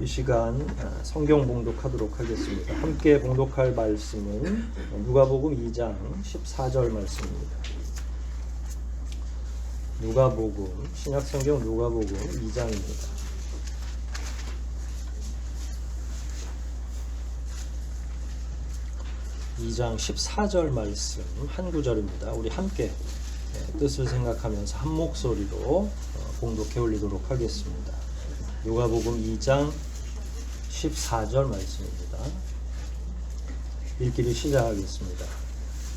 이 시간 성경 봉독하도록 하겠습니다. 함께 봉독할 말씀은 누가복음 2장 14절 말씀입니다. 누가복음, 신약성경 누가복음 2장입니다. 이 장 14절 말씀 한 구절입니다. 우리 함께 뜻을 생각하면서 한 목소리로 봉독해 올리도록 하겠습니다. 누가복음 2장 14절 말씀입니다. 읽기를 시작하겠습니다.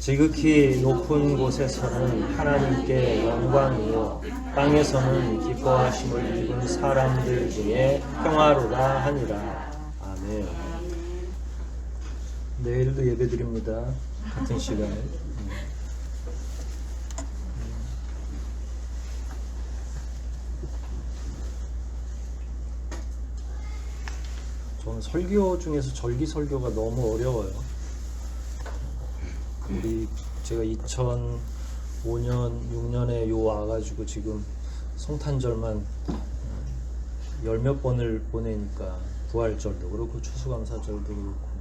지극히 높은 곳에서는 하나님께 영광이요 땅에서는 기뻐하심을 입은 사람들 중에 평화로다 하니라. 아멘. 내일도 예배드립니다. 같은 시간에. 저는 설교 중에서 절기 설교가 너무 어려워요. 제가 2005년, 6년에 요 와가지고 지금 성탄절만 열 몇 번을 보내니까 부활절도 그렇고 추수감사절도 그렇고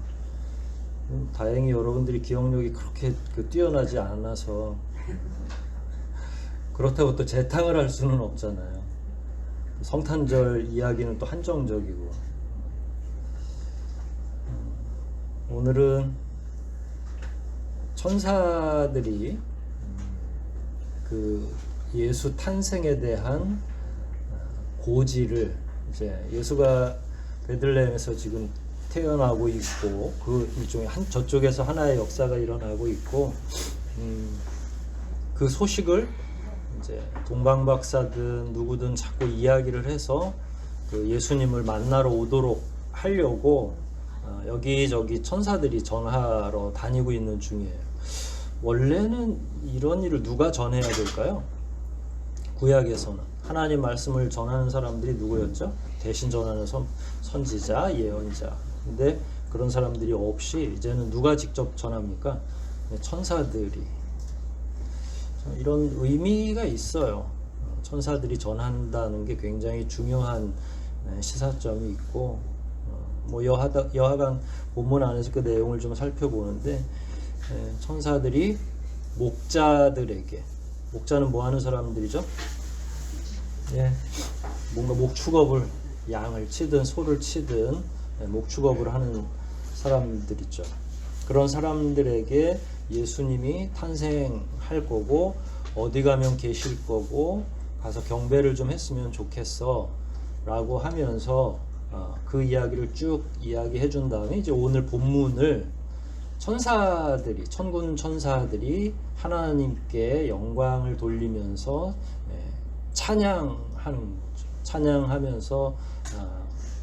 다행히 여러분들이 기억력이 그렇게 뛰어나지 않아서 그렇다고 또 재탕을 할 수는 없잖아요. 성탄절 이야기는 또 한정적이고 오늘은 천사들이 그 예수 탄생에 대한 고지를 이제 예수가 베들레헴에서 지금 태어나고 있고 그 일종의 저쪽에서 하나의 역사가 일어나고 있고 그 소식을 이제 동방박사든 누구든 자꾸 이야기를 해서 그 예수님을 만나러 오도록 하려고 여기저기 천사들이 전하러 다니고 있는 중이에요. 원래는 이런 일을 누가 전해야 될까요? 구약에서는 하나님 말씀을 전하는 사람들이 누구였죠? 대신 전하는 선지자, 예언자. 근데 그런 사람들이 없이 이제는 누가 직접 전합니까? 천사들이. 이런 의미가 있어요. 천사들이 전한다는 게 굉장히 중요한 시사점이 있고 여하간 본문 안에서 그 내용을 좀 살펴보는데 천사들이 목자들에게, 목자는 뭐 하는 사람들이죠? 뭔가 목축업을, 양을 치든 소를 치든 목축업을 하는 사람들이죠. 그런 사람들에게 예수님이 탄생할 거고 어디 가면 계실 거고 가서 경배를 좀 했으면 좋겠어 라고 하면서 그 이야기를 쭉 이야기해 준 다음에 이제 오늘 본문을 천사들이, 천군 천사들이 하나님께 영광을 돌리면서 찬양하는 거죠. 찬양하면서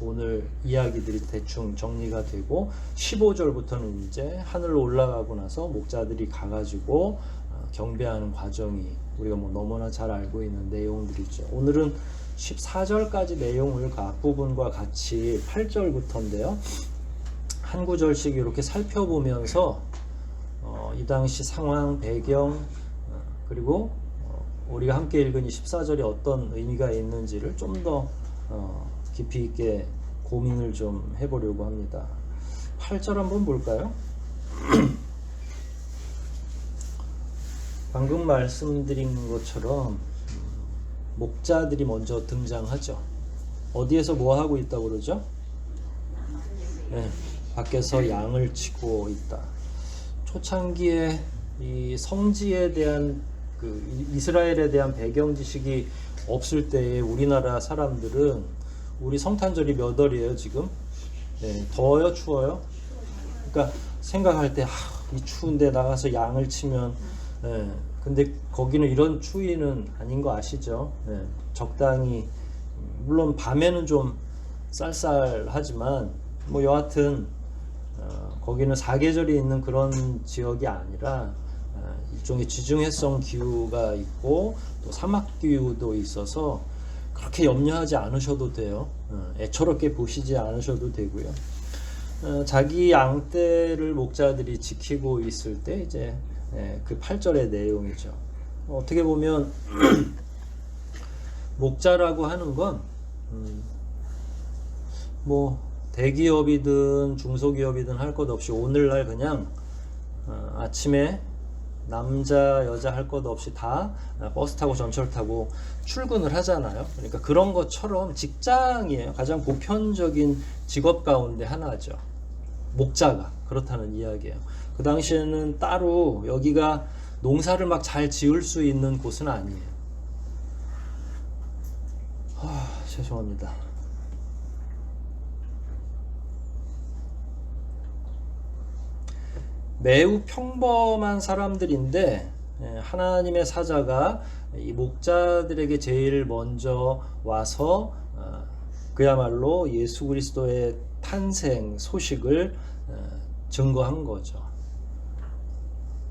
오늘 이야기들이 대충 정리가 되고 15절부터는 이제 하늘로 올라가고 나서 목자들이 가가지고 경배하는 과정이 우리가 너무나 잘 알고 있는 내용들이죠. 오늘은 14절까지 내용을 그 앞부분과 같이 8절부터인데요. 한 구절씩 이렇게 살펴보면서 이 당시 상황, 배경 그리고 우리가 함께 읽은 이 14절이 어떤 의미가 있는지를 좀 더 깊이 있게 고민을 좀 해보려고 합니다. 8절 한번 볼까요? 방금 말씀드린 것처럼 목자들이 먼저 등장하죠. 어디에서 뭐 하고 있다고 그러죠? 밖에서 양을 치고 있다. 초창기에 이 성지에 대한 이스라엘에 대한 배경 지식이 없을 때에 우리나라 사람들은 우리 성탄절이 몇 월이에요 지금? 더워요, 추워요? 그러니까 생각할 때 이 추운데 나가서 양을 치면 근데 거기는 이런 추위는 아닌 거 아시죠? 적당히 물론 밤에는 좀 쌀쌀하지만 여하튼 거기는 사계절이 있는 그런 지역이 아니라 일종의 지중해성 기후가 있고 또 사막 기후도 있어서 그렇게 염려하지 않으셔도 돼요. 애처롭게 보시지 않으셔도 되고요. 자기 양떼를 목자들이 지키고 있을 때 이제 그 8절의 내용이죠. 어떻게 보면 목자라고 하는 건 뭐 대기업이든 중소기업이든 할 것 없이 오늘날 그냥 아침에 남자 여자 할 것 없이 다 버스 타고 전철 타고 출근을 하잖아요. 그러니까 그런 것처럼 직장이에요. 가장 보편적인 직업 가운데 하나죠. 목자가 그렇다는 이야기예요. 그 당시에는 따로 여기가 농사를 막 잘 지을 수 있는 곳은 아니에요. 죄송합니다. 매우 평범한 사람들인데 하나님의 사자가 이 목자들에게 제일 먼저 와서 그야말로 예수 그리스도의 탄생 소식을 증거한 거죠.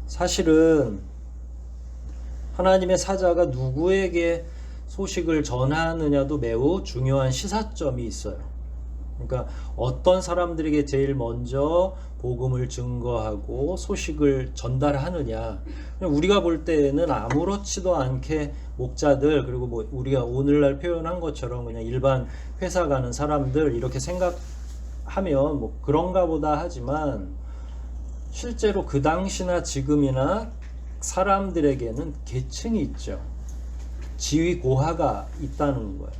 사실은 하나님의 사자가 누구에게 소식을 전하느냐도 매우 중요한 시사점이 있어요. 그러니까 어떤 사람들에게 제일 먼저 복음을 증거하고 소식을 전달하느냐. 우리가 볼 때는 아무렇지도 않게 목자들, 그리고 뭐 우리가 오늘날 표현한 것처럼 그냥 일반 회사 가는 사람들 이렇게 생각하면 뭐 그런가 보다 하지만 실제로 그 당시나 지금이나 사람들에게는 계층이 있죠. 지위 고하가 있다는 거예요.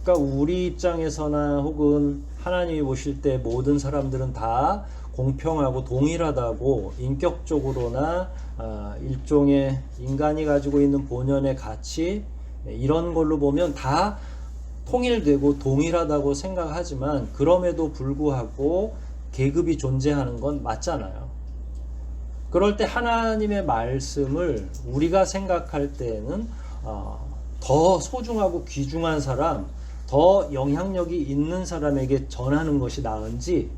그러니까 우리 입장에서나 혹은 하나님이 보실 때 모든 사람들은 다 공평하고 동일하다고 인격적으로나 일종의 인간이 가지고 있는 본연의 가치 이런 걸로 보면 다 통일되고 동일하다고 생각하지만 그럼에도 불구하고 계급이 존재하는 건 맞잖아요. 그럴 때 하나님의 말씀을 우리가 생각할 때에는 더 소중하고 귀중한 사람, 더 영향력이 있는 사람에게 전하는 것이 나은지,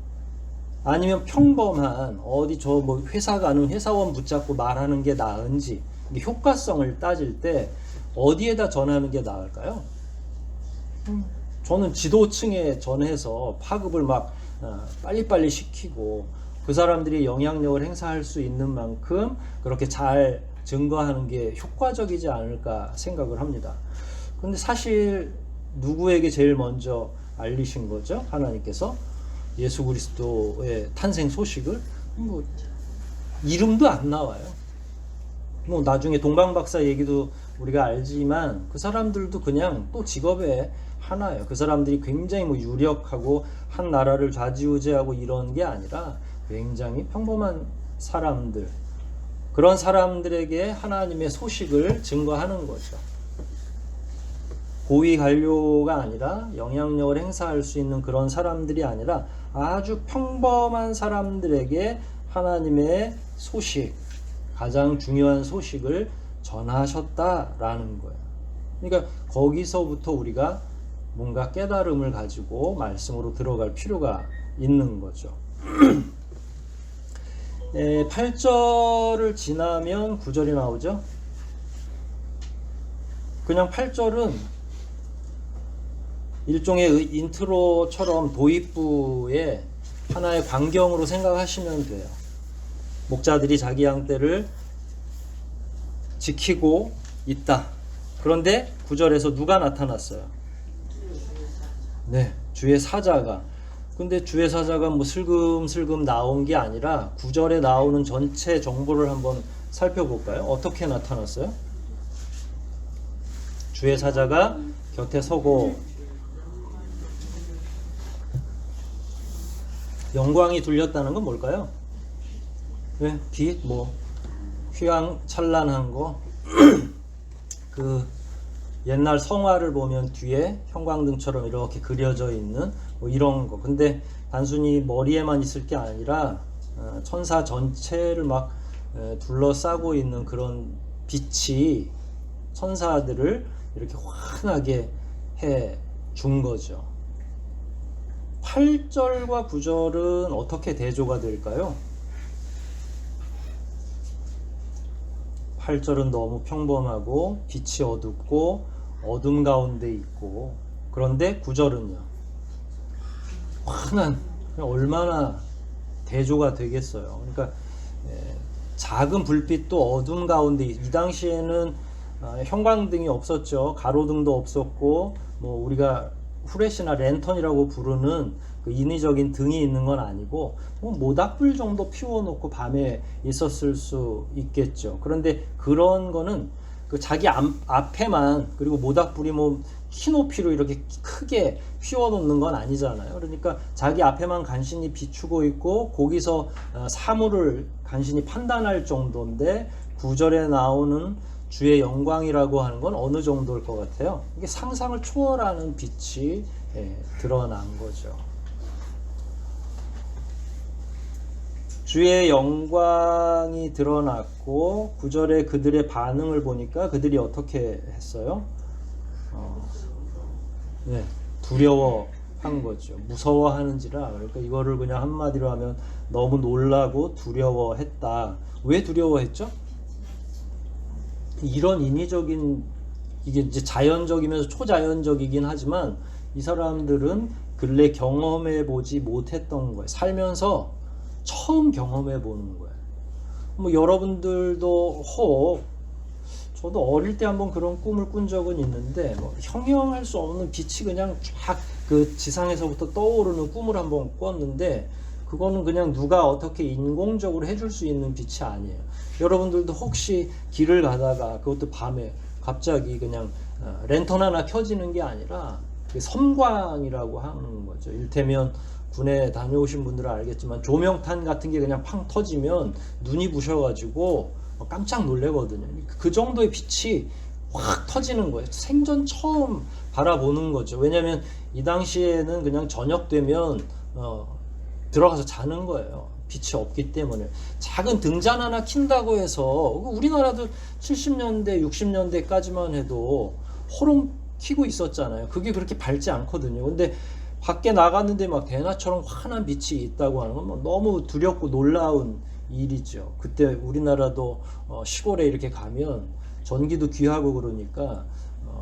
아니면 평범한 어디 저 뭐 회사 가는 회사원 붙잡고 말하는 게 나은지, 효과성을 따질 때 어디에다 전하는 게 나을까요? 저는 지도층에 전해서 파급을 막 빨리빨리 시키고 그 사람들이 영향력을 행사할 수 있는 만큼 그렇게 잘 증거하는 게 효과적이지 않을까 생각을 합니다. 근데 사실 누구에게 제일 먼저 알리신 거죠? 하나님께서 예수 그리스도의 탄생 소식을 뭐 이름도 안 나와요. 뭐 나중에 동방박사 얘기도 우리가 알지만 그 사람들도 그냥 또 직업의 하나예요. 그 사람들이 굉장히 뭐 유력하고 한 나라를 좌지우지하고 이런 게 아니라 굉장히 평범한 사람들, 그런 사람들에게 하나님의 소식을 증거하는 거죠. 고위 관료가 아니라 영향력을 행사할 수 있는 그런 사람들이 아니라 아주 평범한 사람들에게 하나님의 소식, 가장 중요한 소식을 전하셨다라는 거예요. 그러니까 거기서부터 우리가 뭔가 깨달음을 가지고 말씀으로 들어갈 필요가 있는 거죠. 8절을 지나면 9절이 나오죠. 그냥 8절은 일종의 인트로처럼 도입부의 하나의 광경으로 생각하시면 돼요. 목자들이 자기 양떼를 지키고 있다. 그런데 9절에서 누가 나타났어요? 네, 주의 사자가. 근데 주의 사자가 뭐 슬금슬금 나온 게 아니라 9절에 나오는 전체 정보를 한번 살펴볼까요? 어떻게 나타났어요? 주의 사자가 곁에 서고 영광이 둘렸다는 건 뭘까요? 네, 빛, 뭐 휘황찬란한 거. 그 옛날 성화를 보면 뒤에 형광등처럼 이렇게 그려져 있는 뭐 이런 거. 근데 단순히 머리에만 있을 게 아니라 천사 전체를 막 둘러싸고 있는 그런 빛이 천사들을 이렇게 환하게 해 준 거죠. 8절과 9절은 어떻게 대조가 될까요? 8절은 너무 평범하고 빛이 어둡고 어둠 가운데 있고, 그런데 9절은요 환한, 얼마나 대조가 되겠어요. 그러니까 작은 불빛도 어둠 가운데, 이 당시에는 형광등이 없었죠. 가로등도 없었고 뭐 우리가 후레시나 랜턴이라고 부르는 그 인위적인 등이 있는 건 아니고 뭐 모닥불 정도 피워놓고 밤에 있었을 수 있겠죠. 그런데 그런 거는 그 자기 앞에만, 그리고 모닥불이 뭐 키높이로 이렇게 크게 휘워놓는 건 아니잖아요. 그러니까 자기 앞에만 간신히 비추고 있고 거기서 사물을 간신히 판단할 정도인데, 9절에 나오는 주의 영광이라고 하는 건 어느 정도일 것 같아요? 이게 상상을 초월하는 빛이 드러난 거죠. 주의 영광이 드러났고 9절에 그들의 반응을 보니까 그들이 어떻게 했어요? 두려워한 거죠. 무서워하는지라. 그러니까 이거를 그냥 한마디로 하면 너무 놀라고 두려워했다. 왜 두려워했죠? 이런 인위적인, 이게 이제 자연적이면서 초자연적이긴 하지만 이 사람들은 근래 경험해 보지 못했던 거예요. 살면서 처음 경험해 보는 거예요. 뭐 여러분들도 저도 어릴 때 한번 그런 꿈을 꾼 적은 있는데, 뭐 형용할 수 없는 빛이 그냥 쫙 그 지상에서부터 떠오르는 꿈을 한번 꿨는데, 그거는 그냥 누가 어떻게 인공적으로 해줄 수 있는 빛이 아니에요. 여러분들도 혹시 길을 가다가 그것도 밤에 갑자기 그냥 랜턴 하나 켜지는 게 아니라 섬광이라고 하는 거죠. 일테면 군에 다녀오신 분들은 알겠지만 조명탄 같은 게 그냥 팡 터지면 눈이 부셔가지고 깜짝 놀래거든요. 그 정도의 빛이 확 터지는 거예요. 생전 처음 바라보는 거죠. 왜냐하면 이 당시에는 그냥 저녁 되면 들어가서 자는 거예요. 빛이 없기 때문에. 작은 등잔 하나 킨다고 해서, 우리나라도 70년대 60년대까지만 해도 호롱 켜고 있었잖아요. 그게 그렇게 밝지 않거든요. 근데 밖에 나갔는데 막 대낮처럼 환한 빛이 있다고 하는 건 너무 두렵고 놀라운 일이죠. 그때 우리나라도 시골에 이렇게 가면 전기도 귀하고 그러니까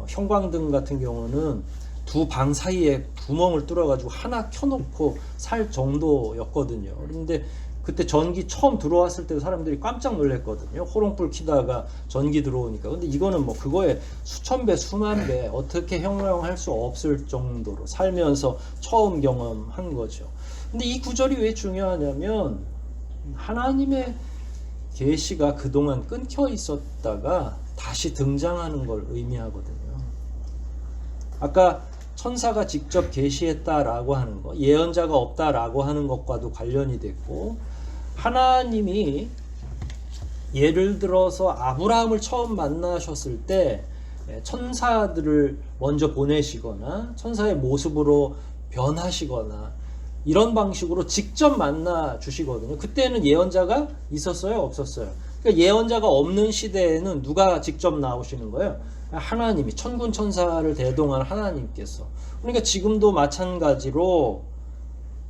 형광등 같은 경우는 두 방 사이에 구멍을 뚫어가지고 하나 켜놓고 살 정도였거든요. 그런데 그때 전기 처음 들어왔을 때 사람들이 깜짝 놀랐거든요. 호롱불 켜다가 전기 들어오니까. 근데 이거는 뭐 그거에 수천 배, 수만 배 어떻게 형용할 수 없을 정도로 살면서 처음 경험한 거죠. 근데 이 구절이 왜 중요하냐면, 하나님의 계시가 그동안 끊겨 있었다가 다시 등장하는 걸 의미하거든요. 아까 천사가 직접 계시했다라고 하는 거, 예언자가 없다라고 하는 것과도 관련이 됐고, 하나님이 예를 들어서 아브라함을 처음 만나셨을 때 천사들을 먼저 보내시거나 천사의 모습으로 변하시거나 이런 방식으로 직접 만나 주시거든요. 그때는 예언자가 있었어요? 없었어요? 그러니까 예언자가 없는 시대에는 누가 직접 나오시는 거예요? 하나님이, 천군 천사를 대동한 하나님께서. 그러니까 지금도 마찬가지로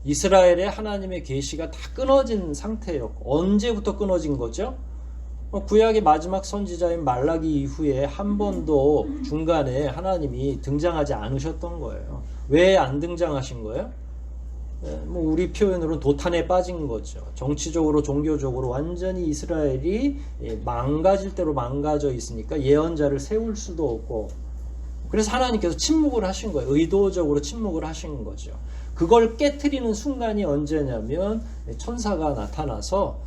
이스라엘의 하나님의 계시가 다 끊어진 상태였고, 언제부터 끊어진 거죠? 구약의 마지막 선지자인 말라기 이후에 한 번도 중간에 하나님이 등장하지 않으셨던 거예요. 왜 안 등장하신 거예요? 뭐 우리 표현으로 도탄에 빠진 거죠. 정치적으로, 종교적으로 완전히 이스라엘이 망가질 대로 망가져 있으니까 예언자를 세울 수도 없고, 그래서 하나님께서 침묵을 하신 거예요. 의도적으로 침묵을 하신 거죠. 그걸 깨트리는 순간이 언제냐면 천사가 나타나서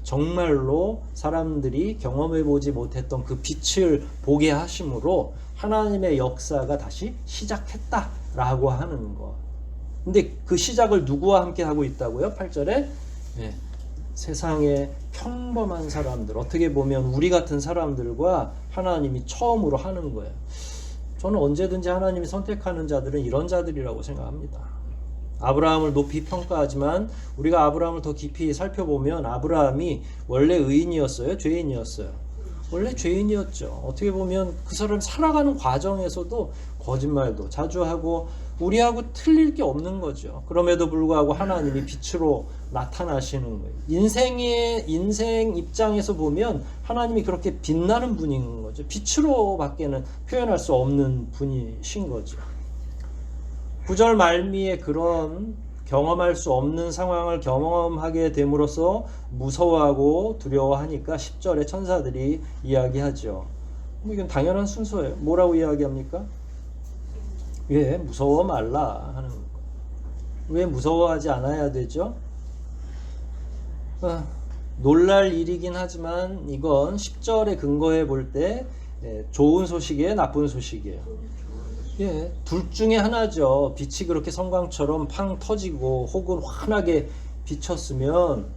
정말로 사람들이 경험해보지 못했던 그 빛을 보게 하심으로 하나님의 역사가 다시 시작했다라고 하는 거. 근데 그 시작을 누구와 함께 하고 있다고요? 8절에 세상의 평범한 사람들, 어떻게 보면 우리 같은 사람들과 하나님이 처음으로 하는 거예요. 저는 언제든지 하나님이 선택하는 자들은 이런 자들이라고 생각합니다. 아브라함을 높이 평가하지만 우리가 아브라함을 더 깊이 살펴보면 아브라함이 원래 의인이었어요? 죄인이었어요? 원래 죄인이었죠. 어떻게 보면 그 사람 살아가는 과정에서도 거짓말도 자주 하고 우리하고 틀릴 게 없는 거죠. 그럼에도 불구하고 하나님이 빛으로 나타나시는 거예요. 인생 입장에서 보면 하나님이 그렇게 빛나는 분인 거죠. 빛으로 밖에는 표현할 수 없는 분이신 거죠. 9절 말미에 그런 경험할 수 없는 상황을 경험하게 됨으로써 무서워하고 두려워하니까 10절에 천사들이 이야기하죠. 이건 당연한 순서예요. 뭐라고 이야기합니까? 왜 무서워 말라 하는 거. 왜 무서워하지 않아야 되죠? 놀랄 일이긴 하지만 이건 10절에 근거해 볼 때 좋은 소식이에요, 나쁜 소식이에요? 둘 중에 하나죠. 빛이 그렇게 성광처럼 팡 터지고 혹은 환하게 비쳤으면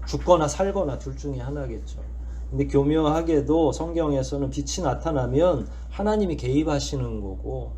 죽거나 살거나 둘 중에 하나겠죠. 근데 교묘하게도 성경에서는 빛이 나타나면 하나님이 개입하시는 거고,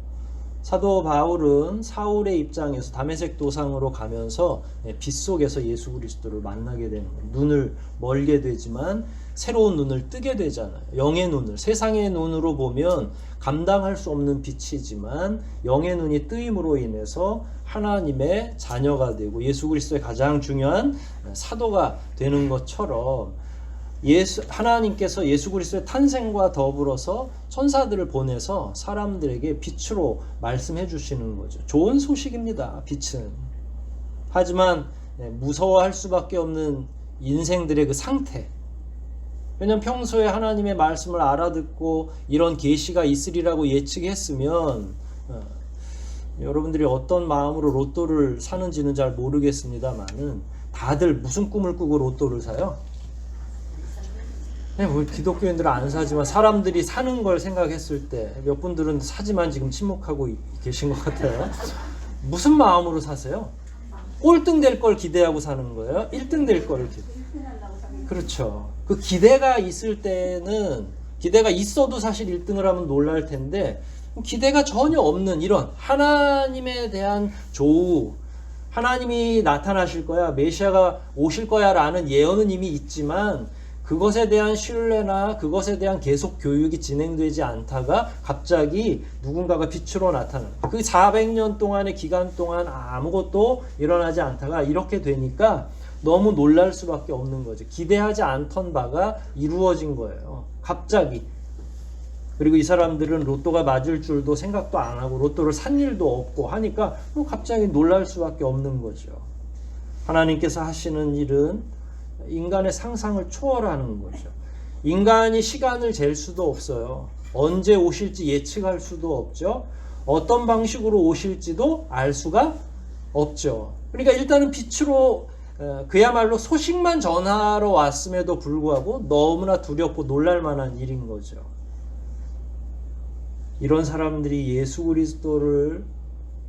사도 바울은 사울의 입장에서 다메섹 도상으로 가면서 빛 속에서 예수 그리스도를 만나게 되는 거예요. 눈을 멀게 되지만 새로운 눈을 뜨게 되잖아요. 영의 눈을, 세상의 눈으로 보면 감당할 수 없는 빛이지만 영의 눈이 뜨임으로 인해서 하나님의 자녀가 되고 예수 그리스도의 가장 중요한 사도가 되는 것처럼 하나님께서 예수 그리스도의 탄생과 더불어서 천사들을 보내서 사람들에게 빛으로 말씀해 주시는 거죠. 좋은 소식입니다, 빛은. 하지만 무서워할 수밖에 없는 인생들의 그 상태. 왜냐하면 평소에 하나님의 말씀을 알아듣고 이런 계시가 있으리라고 예측했으면 여러분들이 어떤 마음으로 로또를 사는지는 잘 모르겠습니다만은 다들 무슨 꿈을 꾸고 로또를 사요? 뭐 기독교인들은 안 사지만 사람들이 사는 걸 생각했을 때 몇 분들은 사지만 지금 침묵하고 계신 것 같아요. 무슨 마음으로 사세요? 꼴등 될 걸 기대하고 사는 거예요? 1등 될 거를 그렇죠. 그 기대가 있을 때는 기대가 있어도 사실 1등을 하면 놀랄 텐데 기대가 전혀 없는 이런 하나님에 대한 조우, 하나님이 나타나실 거야, 메시아가 오실 거야 라는 예언은 이미 있지만 그것에 대한 신뢰나 그것에 대한 계속 교육이 진행되지 않다가 갑자기 누군가가 빛으로 나타나는 그 400년 동안의 기간 동안 아무것도 일어나지 않다가 이렇게 되니까 너무 놀랄 수밖에 없는 거죠. 기대하지 않던 바가 이루어진 거예요, 갑자기. 그리고 이 사람들은 로또가 맞을 줄도 생각도 안 하고 로또를 산 일도 없고 하니까 갑자기 놀랄 수밖에 없는 거죠. 하나님께서 하시는 일은 인간의 상상을 초월하는 거죠. 인간이 시간을 잴 수도 없어요. 언제 오실지 예측할 수도 없죠. 어떤 방식으로 오실지도 알 수가 없죠. 그러니까 일단은 빛으로 그야말로 소식만 전하러 왔음에도 불구하고 너무나 두렵고 놀랄 만한 일인 거죠. 이런 사람들이 예수 그리스도를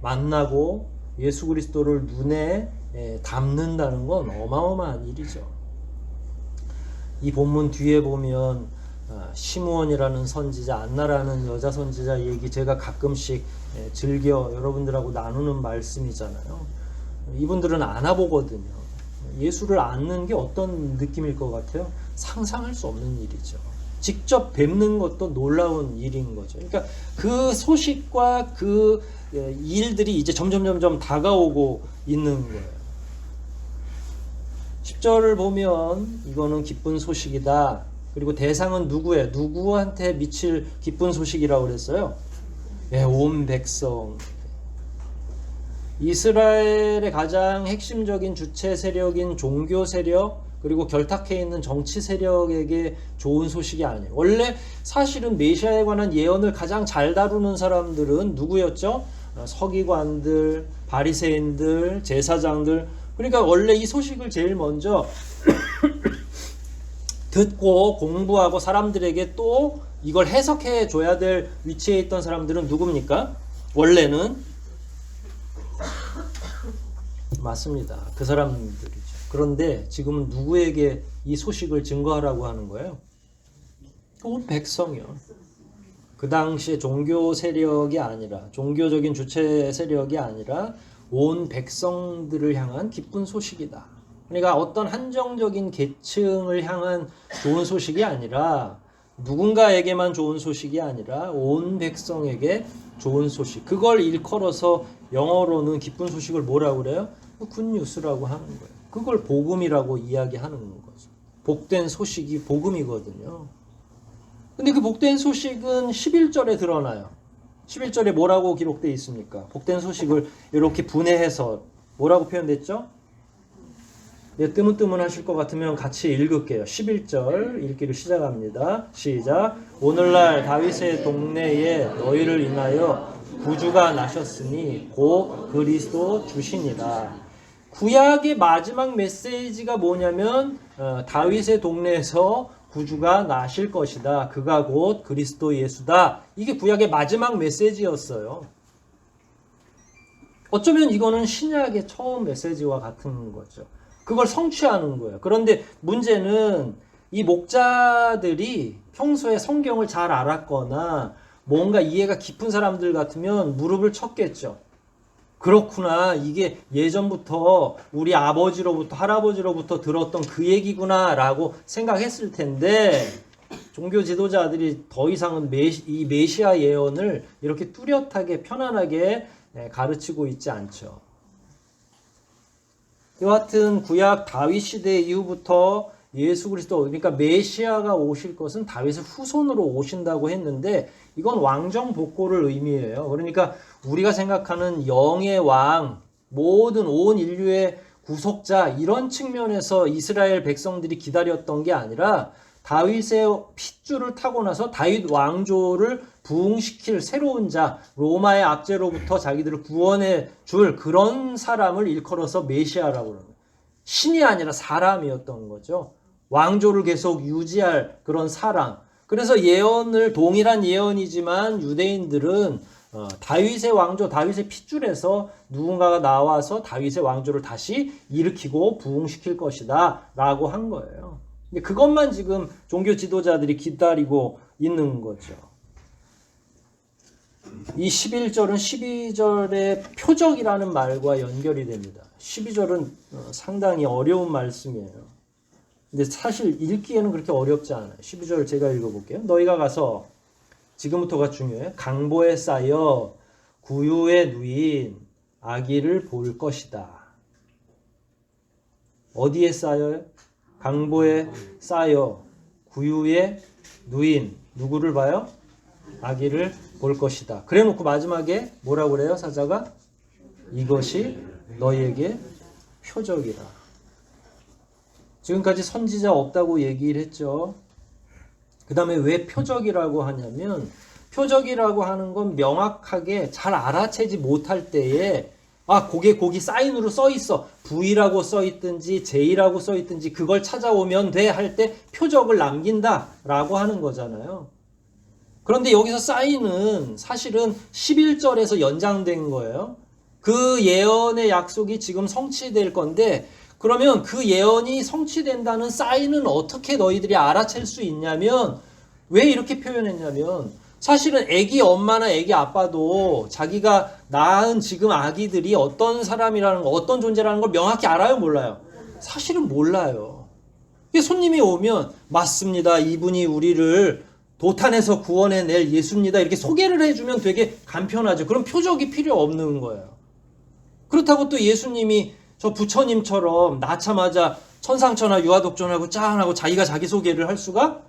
만나고 예수 그리스도를 눈에 담는다는 건 어마어마한 일이죠. 이 본문 뒤에 보면 시므온이라는 선지자, 안나라는 여자 선지자 얘기 제가 가끔씩 즐겨 여러분들하고 나누는 말씀이잖아요. 이분들은 아나보거든요. 예수를 안는 게 어떤 느낌일 것 같아요? 상상할 수 없는 일이죠. 직접 뵙는 것도 놀라운 일인 거죠. 그러니까 그 소식과 그 일들이 이제 점점 다가오고 있는 거예요. 10절을 보면 이거는 기쁜 소식이다. 그리고 대상은 누구예요? 누구한테 미칠 기쁜 소식이라고 그랬어요? 온 백성. 이스라엘의 가장 핵심적인 주체 세력인 종교 세력, 그리고 결탁해 있는 정치 세력에게 좋은 소식이 아니에요. 원래 사실은 메시아에 관한 예언을 가장 잘 다루는 사람들은 누구였죠? 서기관들, 바리새인들, 제사장들. 그러니까 원래 이 소식을 제일 먼저 듣고 공부하고 사람들에게 또 이걸 해석해 줘야 될 위치에 있던 사람들은 누굽니까? 원래는 맞습니다. 그 사람들이죠. 그런데 지금은 누구에게 이 소식을 증거하라고 하는 거예요? 온 백성이요. 그 당시에 종교 세력이 아니라, 종교적인 주체 세력이 아니라 온 백성들을 향한 기쁜 소식이다. 그러니까 어떤 한정적인 계층을 향한 좋은 소식이 아니라 누군가에게만 좋은 소식이 아니라 온 백성에게 좋은 소식. 그걸 일컬어서 영어로는 기쁜 소식을 뭐라고 그래요? 굿뉴스라고 하는 거예요. 그걸 복음이라고 이야기하는 거죠. 복된 소식이 복음이거든요. 근데 그 복된 소식은 11절에 드러나요. 11절에 뭐라고 기록되어 있습니까? 복된 소식을 이렇게 분해해서 뭐라고 표현됐죠? 뜨문뜨문 하실 것 같으면 같이 읽을게요. 11절 읽기를 시작합니다. 시작. 오늘날 다윗의 동네에 너희를 인하여 구주가 나셨으니 곧 그리스도 주시니라. 구약의 마지막 메시지가 뭐냐면 다윗의 동네에서 구주가 나실 것이다. 그가 곧 그리스도 예수다. 이게 구약의 마지막 메시지였어요. 어쩌면 이거는 신약의 처음 메시지와 같은 거죠. 그걸 성취하는 거예요. 그런데 문제는 이 목자들이 평소에 성경을 잘 알았거나 뭔가 이해가 깊은 사람들 같으면 무릎을 쳤겠죠. 그렇구나. 이게 예전부터 우리 아버지로부터 할아버지로부터 들었던 그 얘기구나 라고 생각했을 텐데 종교 지도자들이 더 이상은 이 메시아 예언을 이렇게 뚜렷하게 편안하게 가르치고 있지 않죠. 여하튼 구약 다윗 시대 이후부터 예수 그리스도, 그러니까 메시아가 오실 것은 다윗의 후손으로 오신다고 했는데 이건 왕정 복고를 의미해요. 그러니까 우리가 생각하는 영의 왕, 모든 온 인류의 구속자, 이런 측면에서 이스라엘 백성들이 기다렸던 게 아니라 다윗의 핏줄을 타고 나서 다윗 왕조를 부흥시킬 새로운 자, 로마의 압제로부터 자기들을 구원해 줄 그런 사람을 일컬어서 메시아라고 그러는 거예요. 신이 아니라 사람이었던 거죠. 왕조를 계속 유지할 그런 사람. 그래서 예언을, 동일한 예언이지만 유대인들은 다윗의 왕조, 다윗의 핏줄에서 누군가가 나와서 다윗의 왕조를 다시 일으키고 부흥시킬 것이다 라고 한 거예요. 근데 그것만 지금 종교 지도자들이 기다리고 있는 거죠. 이 11절은 12절의 표적이라는 말과 연결이 됩니다. 12절은 상당히 어려운 말씀이에요. 근데 사실 읽기에는 그렇게 어렵지 않아요. 12절 제가 읽어볼게요. 너희가 가서, 지금부터가 중요해요. 강보에 쌓여 구유에 누인 아기를 볼 것이다. 어디에 쌓여요? 강보에 쌓여 구유에 누인, 누구를 봐요? 아기를 볼 것이다. 그래 놓고 마지막에 뭐라고 그래요? 사자가 이것이 너희에게 표적이라. 지금까지 선지자 없다고 얘기를 했죠. 그 다음에 왜 표적이라고 하냐면, 표적이라고 하는 건 명확하게 잘 알아채지 못할 때에 거기 사인으로 써 있어. V라고 써 있든지 J라고 써 있든지 그걸 찾아오면 돼 할 때 표적을 남긴다라고 하는 거잖아요. 그런데 여기서 사인은 사실은 11절에서 연장된 거예요. 그 예언의 약속이 지금 성취될 건데, 그러면 그 예언이 성취된다는 사인은 어떻게 너희들이 알아챌 수 있냐면, 왜 이렇게 표현했냐면, 사실은 애기 엄마나 애기 아빠도 자기가 낳은 지금 아기들이 어떤 사람이라는 거, 어떤 존재라는 걸 명확히 알아요, 몰라요? 사실은 몰라요. 손님이 오면 맞습니다. 이분이 우리를 도탄에서 구원해낼 예수입니다. 이렇게 소개를 해주면 되게 간편하죠. 그럼 표적이 필요 없는 거예요. 그렇다고 또 예수님이 저 부처님처럼 낳자마자 천상천하 유아독존하고 짠하고 자기가 자기소개를 할 수가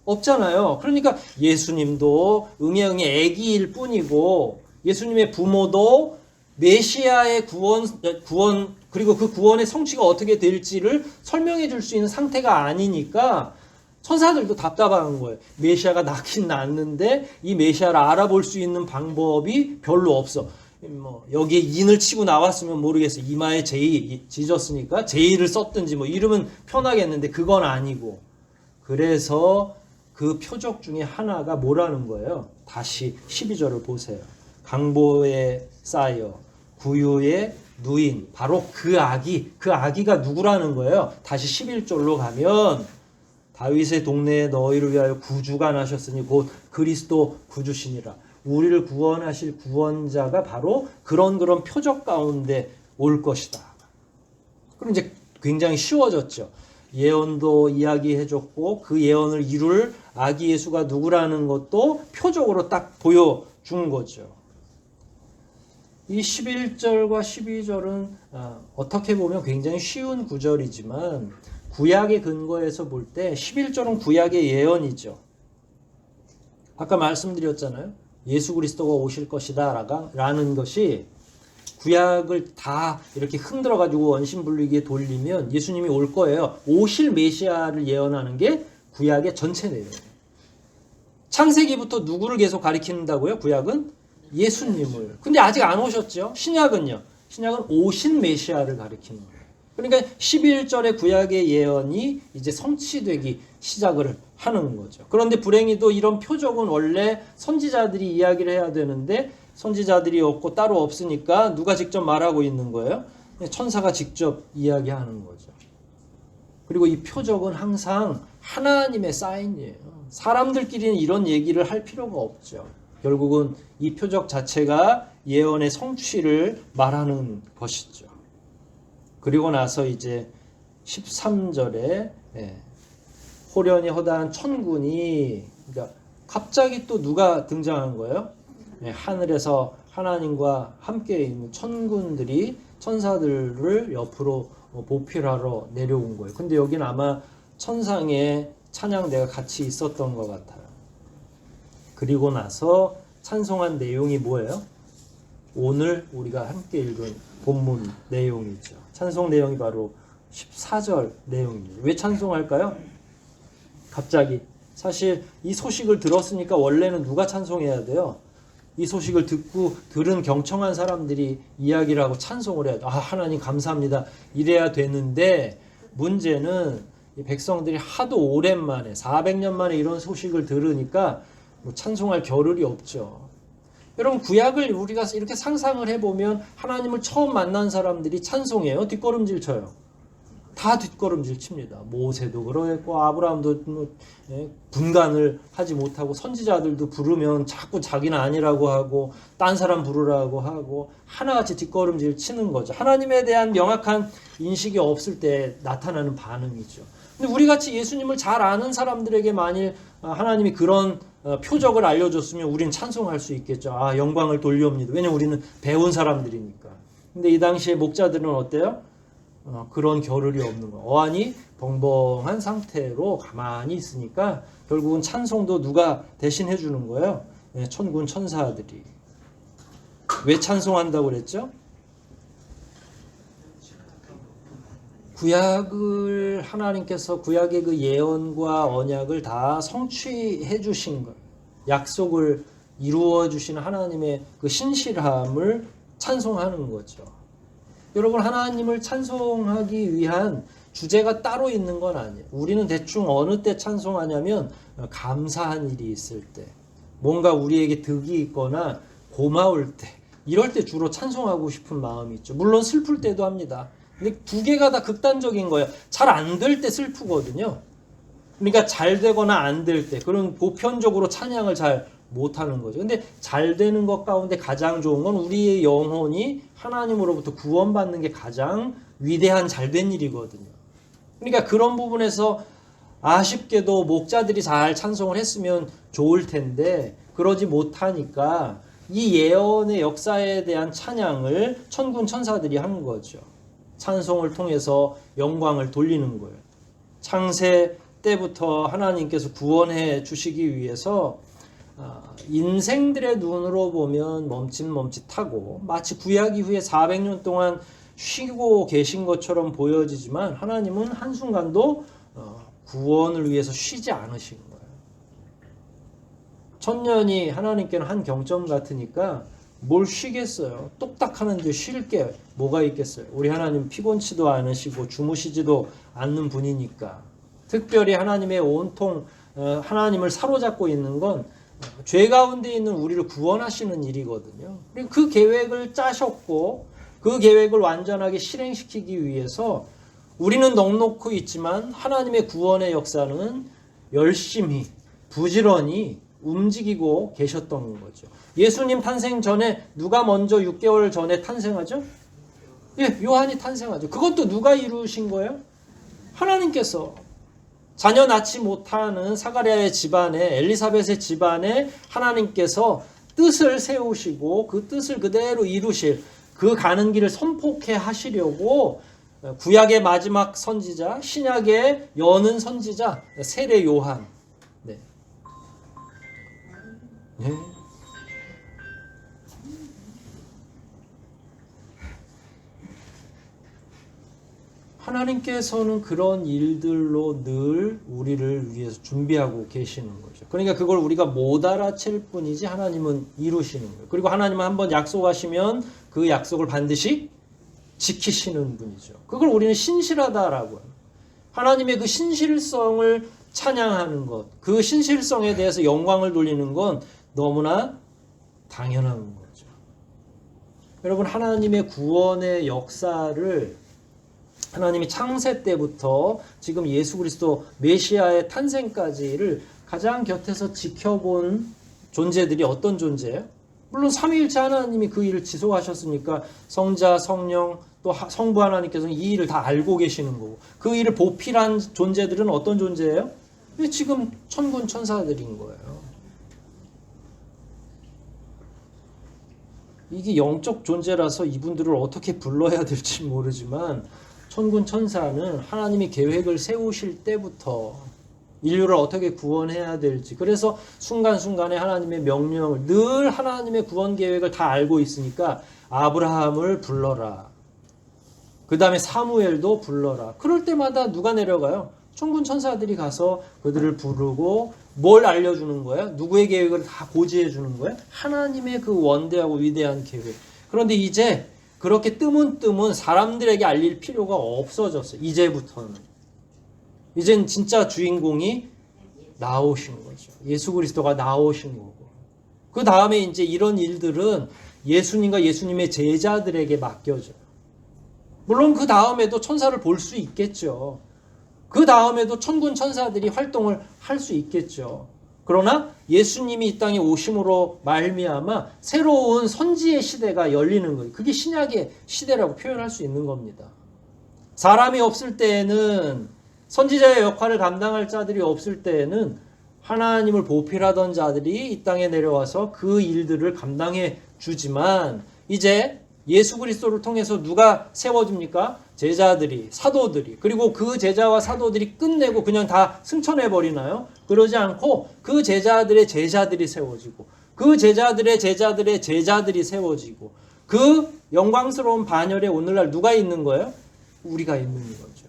없잖아요. 그러니까 예수님도 응애 애기일 뿐이고, 예수님의 부모도 메시아의 구원 그리고 그 구원의 성취가 어떻게 될지를 설명해 줄 수 있는 상태가 아니니까 천사들도 답답한 거예요. 메시아가 낳긴 낳는데 이 메시아를 알아볼 수 있는 방법이 별로 없어. 여기에 인을 치고 나왔으면 모르겠어. 이마에 J 지졌으니까 J를 썼든지 이름은 편하겠는데 그건 아니고. 그래서 그 표적 중에 하나가 뭐라는 거예요? 다시 12절을 보세요. 강보에 쌓여 구유에 누인, 바로 그 아기가 누구라는 거예요? 다시 11절로 가면 다윗의 동네에 너희를 위하여 구주가 나셨으니 곧 그리스도 구주시니라. 우리를 구원하실 구원자가 바로 그런 표적 가운데 올 것이다. 그럼 이제 굉장히 쉬워졌죠. 예언도 이야기해줬고 그 예언을 이룰 아기 예수가 누구라는 것도 표적으로 딱 보여준 거죠. 이 11절과 12절은 어떻게 보면 굉장히 쉬운 구절이지만 구약의 근거에서 볼 때 11절은 구약의 예언이죠. 아까 말씀드렸잖아요. 예수 그리스도가 오실 것이다 라는 것이 구약을 다 이렇게 흔들어가지고 원심불리기에 돌리면 예수님이 올 거예요. 오실 메시아를 예언하는 게 구약의 전체 내용이에요. 창세기부터 누구를 계속 가리킨다고요? 구약은 예수님을. 근데 아직 안 오셨죠? 신약은요? 신약은 오신 메시아를 가리키는 거예요. 그러니까 11절의 구약의 예언이 이제 성취되기 시작을 하는 거죠. 그런데 불행히도 이런 표적은 원래 선지자들이 이야기를 해야 되는데 선지자들이 없고 따로 없으니까 누가 직접 말하고 있는 거예요? 천사가 직접 이야기하는 거죠. 그리고 이 표적은 항상 하나님의 사인이에요. 사람들끼리는 이런 얘기를 할 필요가 없죠. 결국은 이 표적 자체가 예언의 성취를 말하는 것이죠. 그리고 나서 이제 13절에 호련히 허다한 천군이, 그러니까 갑자기 또 누가 등장한 거예요? 하늘에서 하나님과 함께 있는 천군들이 천사들을 옆으로 보필하러 내려온 거예요. 근데 여기는 아마 천상의 찬양대가 같이 있었던 것 같아요. 그리고 나서 찬송한 내용이 뭐예요? 오늘 우리가 함께 읽은 본문 내용이죠. 찬송 내용이 바로 14절 내용입니다. 왜 찬송할까요? 갑자기. 사실 이 소식을 들었으니까 원래는 누가 찬송해야 돼요? 이 소식을 듣고 들은 경청한 사람들이 이야기를 하고 찬송을 해야 돼. 아, 하나님 감사합니다. 이래야 되는데 문제는 이 백성들이 하도 오랜만에 400년 만에 이런 소식을 들으니까 뭐 찬송할 겨를이 없죠. 여러분 구약을 우리가 이렇게 상상을 해보면 하나님을 처음 만난 사람들이 찬송해요? 뒷걸음질 쳐요? 다 뒷걸음질 칩니다. 모세도 그러했고 아브라함도 분간을 하지 못하고 선지자들도 부르면 자꾸 자기는 아니라고 하고 딴 사람 부르라고 하고 하나같이 뒷걸음질 치는 거죠. 하나님에 대한 명확한 인식이 없을 때 나타나는 반응이죠. 근데 우리같이 예수님을 잘 아는 사람들에게 만일 하나님이 그런 표적을 알려줬으면 우리는 찬송할 수 있겠죠. 아, 영광을 돌리옵니다. 왜냐면 우리는 배운 사람들이니까. 근데 이 당시에 목자들은 어때요? 그런 겨를이 없는 거. 어안이 벙벙한 상태로 가만히 있으니까 결국은 찬송도 누가 대신 해주는 거예요? 천군 천사들이. 왜 찬송한다고 그랬죠? 구약을 하나님께서 구약의 그 예언과 언약을 다 성취해 주신 것, 약속을 이루어 주시는 하나님의 그 신실함을 찬송하는 거죠. 여러분, 하나님을 찬송하기 위한 주제가 따로 있는 건 아니에요. 우리는 대충 어느 때 찬송하냐면 감사한 일이 있을 때, 뭔가 우리에게 득이 있거나 고마울 때, 이럴 때 주로 찬송하고 싶은 마음이 있죠. 물론 슬플 때도 합니다. 근데 두 개가 다 극단적인 거예요. 잘 안 될 때 슬프거든요. 그러니까 잘 되거나 안 될 때, 그런 보편적으로 찬양을 잘 못하는 거죠. 근데 잘 되는 것 가운데 가장 좋은 건 우리의 영혼이 하나님으로부터 구원받는 게 가장 위대한 잘된 일이거든요. 그러니까 그런 부분에서 아쉽게도 목자들이 잘 찬송을 했으면 좋을 텐데 그러지 못하니까 이 예언의 역사에 대한 찬양을 천군 천사들이 한 거죠. 찬송을 통해서 영광을 돌리는 거예요. 창세 때부터 하나님께서 구원해 주시기 위해서 인생들의 눈으로 보면 멈칫멈칫하고 마치 구약 이후에 400년 동안 쉬고 계신 것처럼 보여지지만 하나님은 한순간도 구원을 위해서 쉬지 않으신 거예요. 천년이 하나님께는 한 경점 같으니까 뭘 쉬겠어요. 뚝딱 하는데 쉴 게 뭐가 있겠어요. 우리 하나님 피곤치도 않으시고 주무시지도 않는 분이니까. 특별히 하나님의 온통 하나님을 사로잡고 있는 건 죄 가운데 있는 우리를 구원하시는 일이거든요. 그리고 그 계획을 짜셨고 그 계획을 완전하게 실행시키기 위해서 우리는 넉넉히 있지만 하나님의 구원의 역사는 열심히 부지런히 움직이고 계셨던 거죠. 예수님 탄생 전에 누가 먼저 6개월 전에 탄생하죠? 예, 요한이 탄생하죠. 그것도 누가 이루신 거예요? 하나님께서. 자녀 낳지 못하는 사가랴의 집안에, 엘리사벳의 집안에 하나님께서 뜻을 세우시고 그 뜻을 그대로 이루실, 그 가는 길을 선포케 하시려고 구약의 마지막 선지자, 신약의 여는 선지자 세례 요한. 네. 네. 하나님께서는 그런 일들로 늘 우리를 위해서 준비하고 계시는 거죠. 그러니까 그걸 우리가 못 알아챌 뿐이지 하나님은 이루시는 거예요. 그리고 하나님은 한번 약속하시면 그 약속을 반드시 지키시는 분이죠. 그걸 우리는 신실하다라고 해요. 하나님의 그 신실성을 찬양하는 것, 그 신실성에 대해서 영광을 돌리는 건 너무나 당연한 거죠. 여러분, 하나님의 구원의 역사를 하나님이 창세 때부터 지금 예수 그리스도 메시아의 탄생까지를 가장 곁에서 지켜본 존재들이 어떤 존재예요? 물론 삼위일체 하나님이 그 일을 지속하셨으니까 성자, 성령, 또 성부 하나님께서는 이 일을 다 알고 계시는 거고, 그 일을 보필한 존재들은 어떤 존재예요? 지금 천군 천사들인 거예요. 이게 영적 존재라서 이분들을 어떻게 불러야 될지 모르지만 천군 천사는 하나님이 계획을 세우실 때부터 인류를 어떻게 구원해야 될지, 그래서 순간순간에 하나님의 명령을, 늘 하나님의 구원 계획을 다 알고 있으니까 아브라함을 불러라, 그 다음에 사무엘도 불러라. 그럴 때마다 누가 내려가요? 천군 천사들이 가서 그들을 부르고 뭘 알려주는 거예요? 누구의 계획을 다 고지해 주는 거예요? 하나님의 그 원대하고 위대한 계획. 그런데 이제 그렇게 뜨문뜨문 사람들에게 알릴 필요가 없어졌어요. 이제부터는. 이젠 진짜 주인공이 나오신 거죠. 예수 그리스도가 나오신 거고. 그 다음에 이제 이런 일들은 예수님과 예수님의 제자들에게 맡겨져요. 물론 그 다음에도 천사를 볼 수 있겠죠. 그 다음에도 천군 천사들이 활동을 할 수 있겠죠. 그러나 예수님이 이 땅에 오심으로 말미암아 새로운 선지의 시대가 열리는 거예요. 그게 신약의 시대라고 표현할 수 있는 겁니다. 사람이 없을 때에는, 선지자의 역할을 감당할 자들이 없을 때에는 하나님을 보필하던 자들이 이 땅에 내려와서 그 일들을 감당해 주지만, 이제 예수 그리스도를 통해서 누가 세워집니까? 제자들이, 사도들이. 그리고 그 제자와 사도들이 끝내고 그냥 다 승천해버리나요? 그러지 않고 그 제자들의 제자들이 세워지고, 그 제자들의 제자들의 제자들이 세워지고, 그 영광스러운 반열에 오늘날 누가 있는 거예요? 우리가 있는 거죠.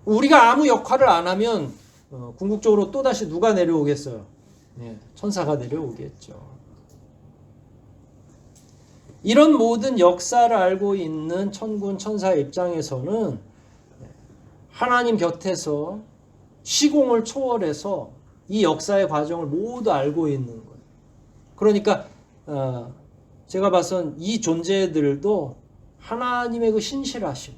우리가 아무 역할을 안 하면 궁극적으로 또다시 누가 내려오겠어요? 네, 천사가 내려오겠죠. 이런 모든 역사를 알고 있는 천군 천사의 입장에서는 하나님 곁에서 시공을 초월해서 이 역사의 과정을 모두 알고 있는 거예요. 그러니까 제가 봐선 이 존재들도 하나님의 그 신실하심,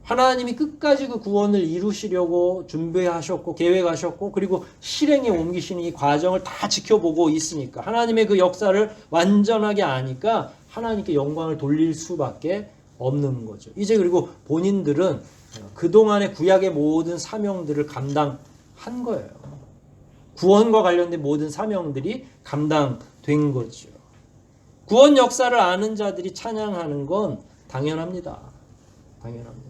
하나님이 끝까지 그 구원을 이루시려고 준비하셨고 계획하셨고, 그리고 실행에 옮기시는 이 과정을 다 지켜보고 있으니까, 하나님의 그 역사를 완전하게 아니까 하나님께 영광을 돌릴 수밖에 없는 거죠. 이제 그리고 본인들은 그동안의 구약의 모든 사명들을 감당한 거예요. 구원과 관련된 모든 사명들이 감당된 거죠. 구원 역사를 아는 자들이 찬양하는 건 당연합니다. 당연합니다.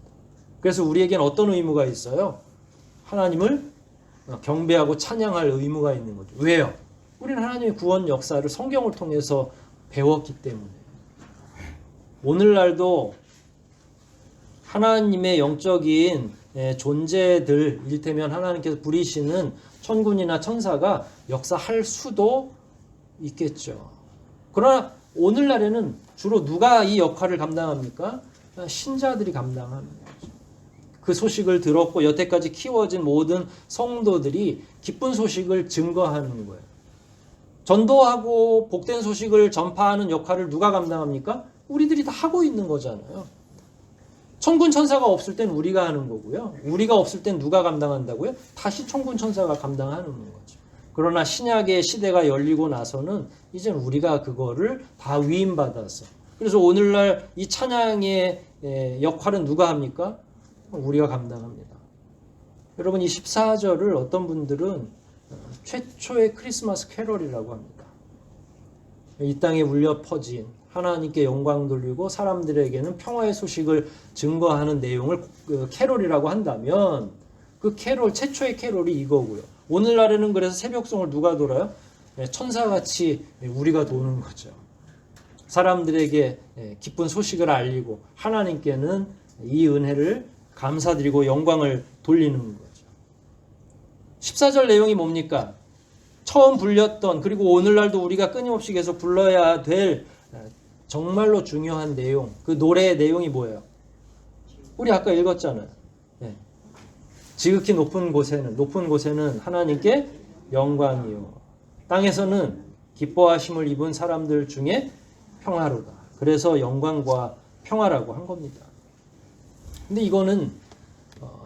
그래서 우리에겐 어떤 의무가 있어요? 하나님을 경배하고 찬양할 의무가 있는 거죠. 왜요? 우리는 하나님의 구원 역사를 성경을 통해서 배웠기 때문에. 오늘날도 하나님의 영적인 존재들, 이를테면 하나님께서 부리시는 천군이나 천사가 역사할 수도 있겠죠. 그러나 오늘날에는 주로 누가 이 역할을 감당합니까? 신자들이 감당합니다. 그 소식을 들었고 여태까지 키워진 모든 성도들이 기쁜 소식을 증거하는 거예요. 전도하고 복된 소식을 전파하는 역할을 누가 감당합니까? 우리들이 다 하고 있는 거잖아요. 천군 천사가 없을 땐 우리가 하는 거고요. 우리가 없을 땐 누가 감당한다고요? 다시 천군 천사가 감당하는 거죠. 그러나 신약의 시대가 열리고 나서는 이제 우리가 그거를 다 위임받아서, 그래서 오늘날 이 찬양의 역할은 누가 합니까? 우리가 감당합니다. 여러분, 이 14절을 어떤 분들은 최초의 크리스마스 캐럴이라고 합니다. 이 땅에 울려 퍼진 하나님께 영광 돌리고 사람들에게는 평화의 소식을 증거하는 내용을 캐럴이라고 한다면, 그 캐롤, 최초의 캐롤이 이거고요. 오늘날에는 그래서 새벽송을 누가 돌아요? 천사같이 우리가 도는 거죠. 사람들에게 기쁜 소식을 알리고 하나님께는 이 은혜를 감사드리고 영광을 돌리는 거죠. 14절 내용이 뭡니까? 처음 불렸던, 그리고 오늘날도 우리가 끊임없이 계속 불러야 될 정말로 중요한 내용, 그 노래의 내용이 뭐예요? 우리 아까 읽었잖아요. 네. 지극히 높은 곳에는 하나님께 영광이요, 땅에서는 기뻐하심을 입은 사람들 중에 평화로다. 그래서 영광과 평화라고 한 겁니다. 근데 이거는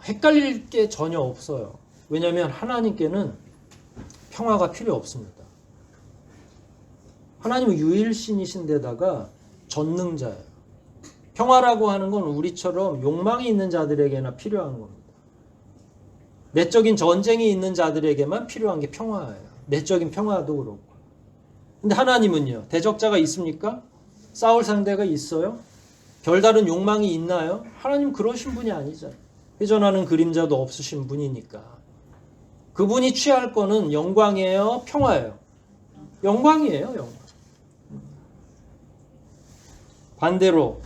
헷갈릴 게 전혀 없어요. 왜냐하면 하나님께는 평화가 필요 없습니다. 하나님은 유일신이신데다가 전능자예요. 평화라고 하는 건 우리처럼 욕망이 있는 자들에게나 필요한 겁니다. 내적인 전쟁이 있는 자들에게만 필요한 게 평화예요. 내적인 평화도 그렇고. 근데 하나님은요, 대적자가 있습니까? 싸울 상대가 있어요? 별다른 욕망이 있나요? 하나님 그러신 분이 아니잖아요. 회전하는 그림자도 없으신 분이니까. 그분이 취할 거는 영광이에요? 평화예요? 영광이에요, 영광. 반대로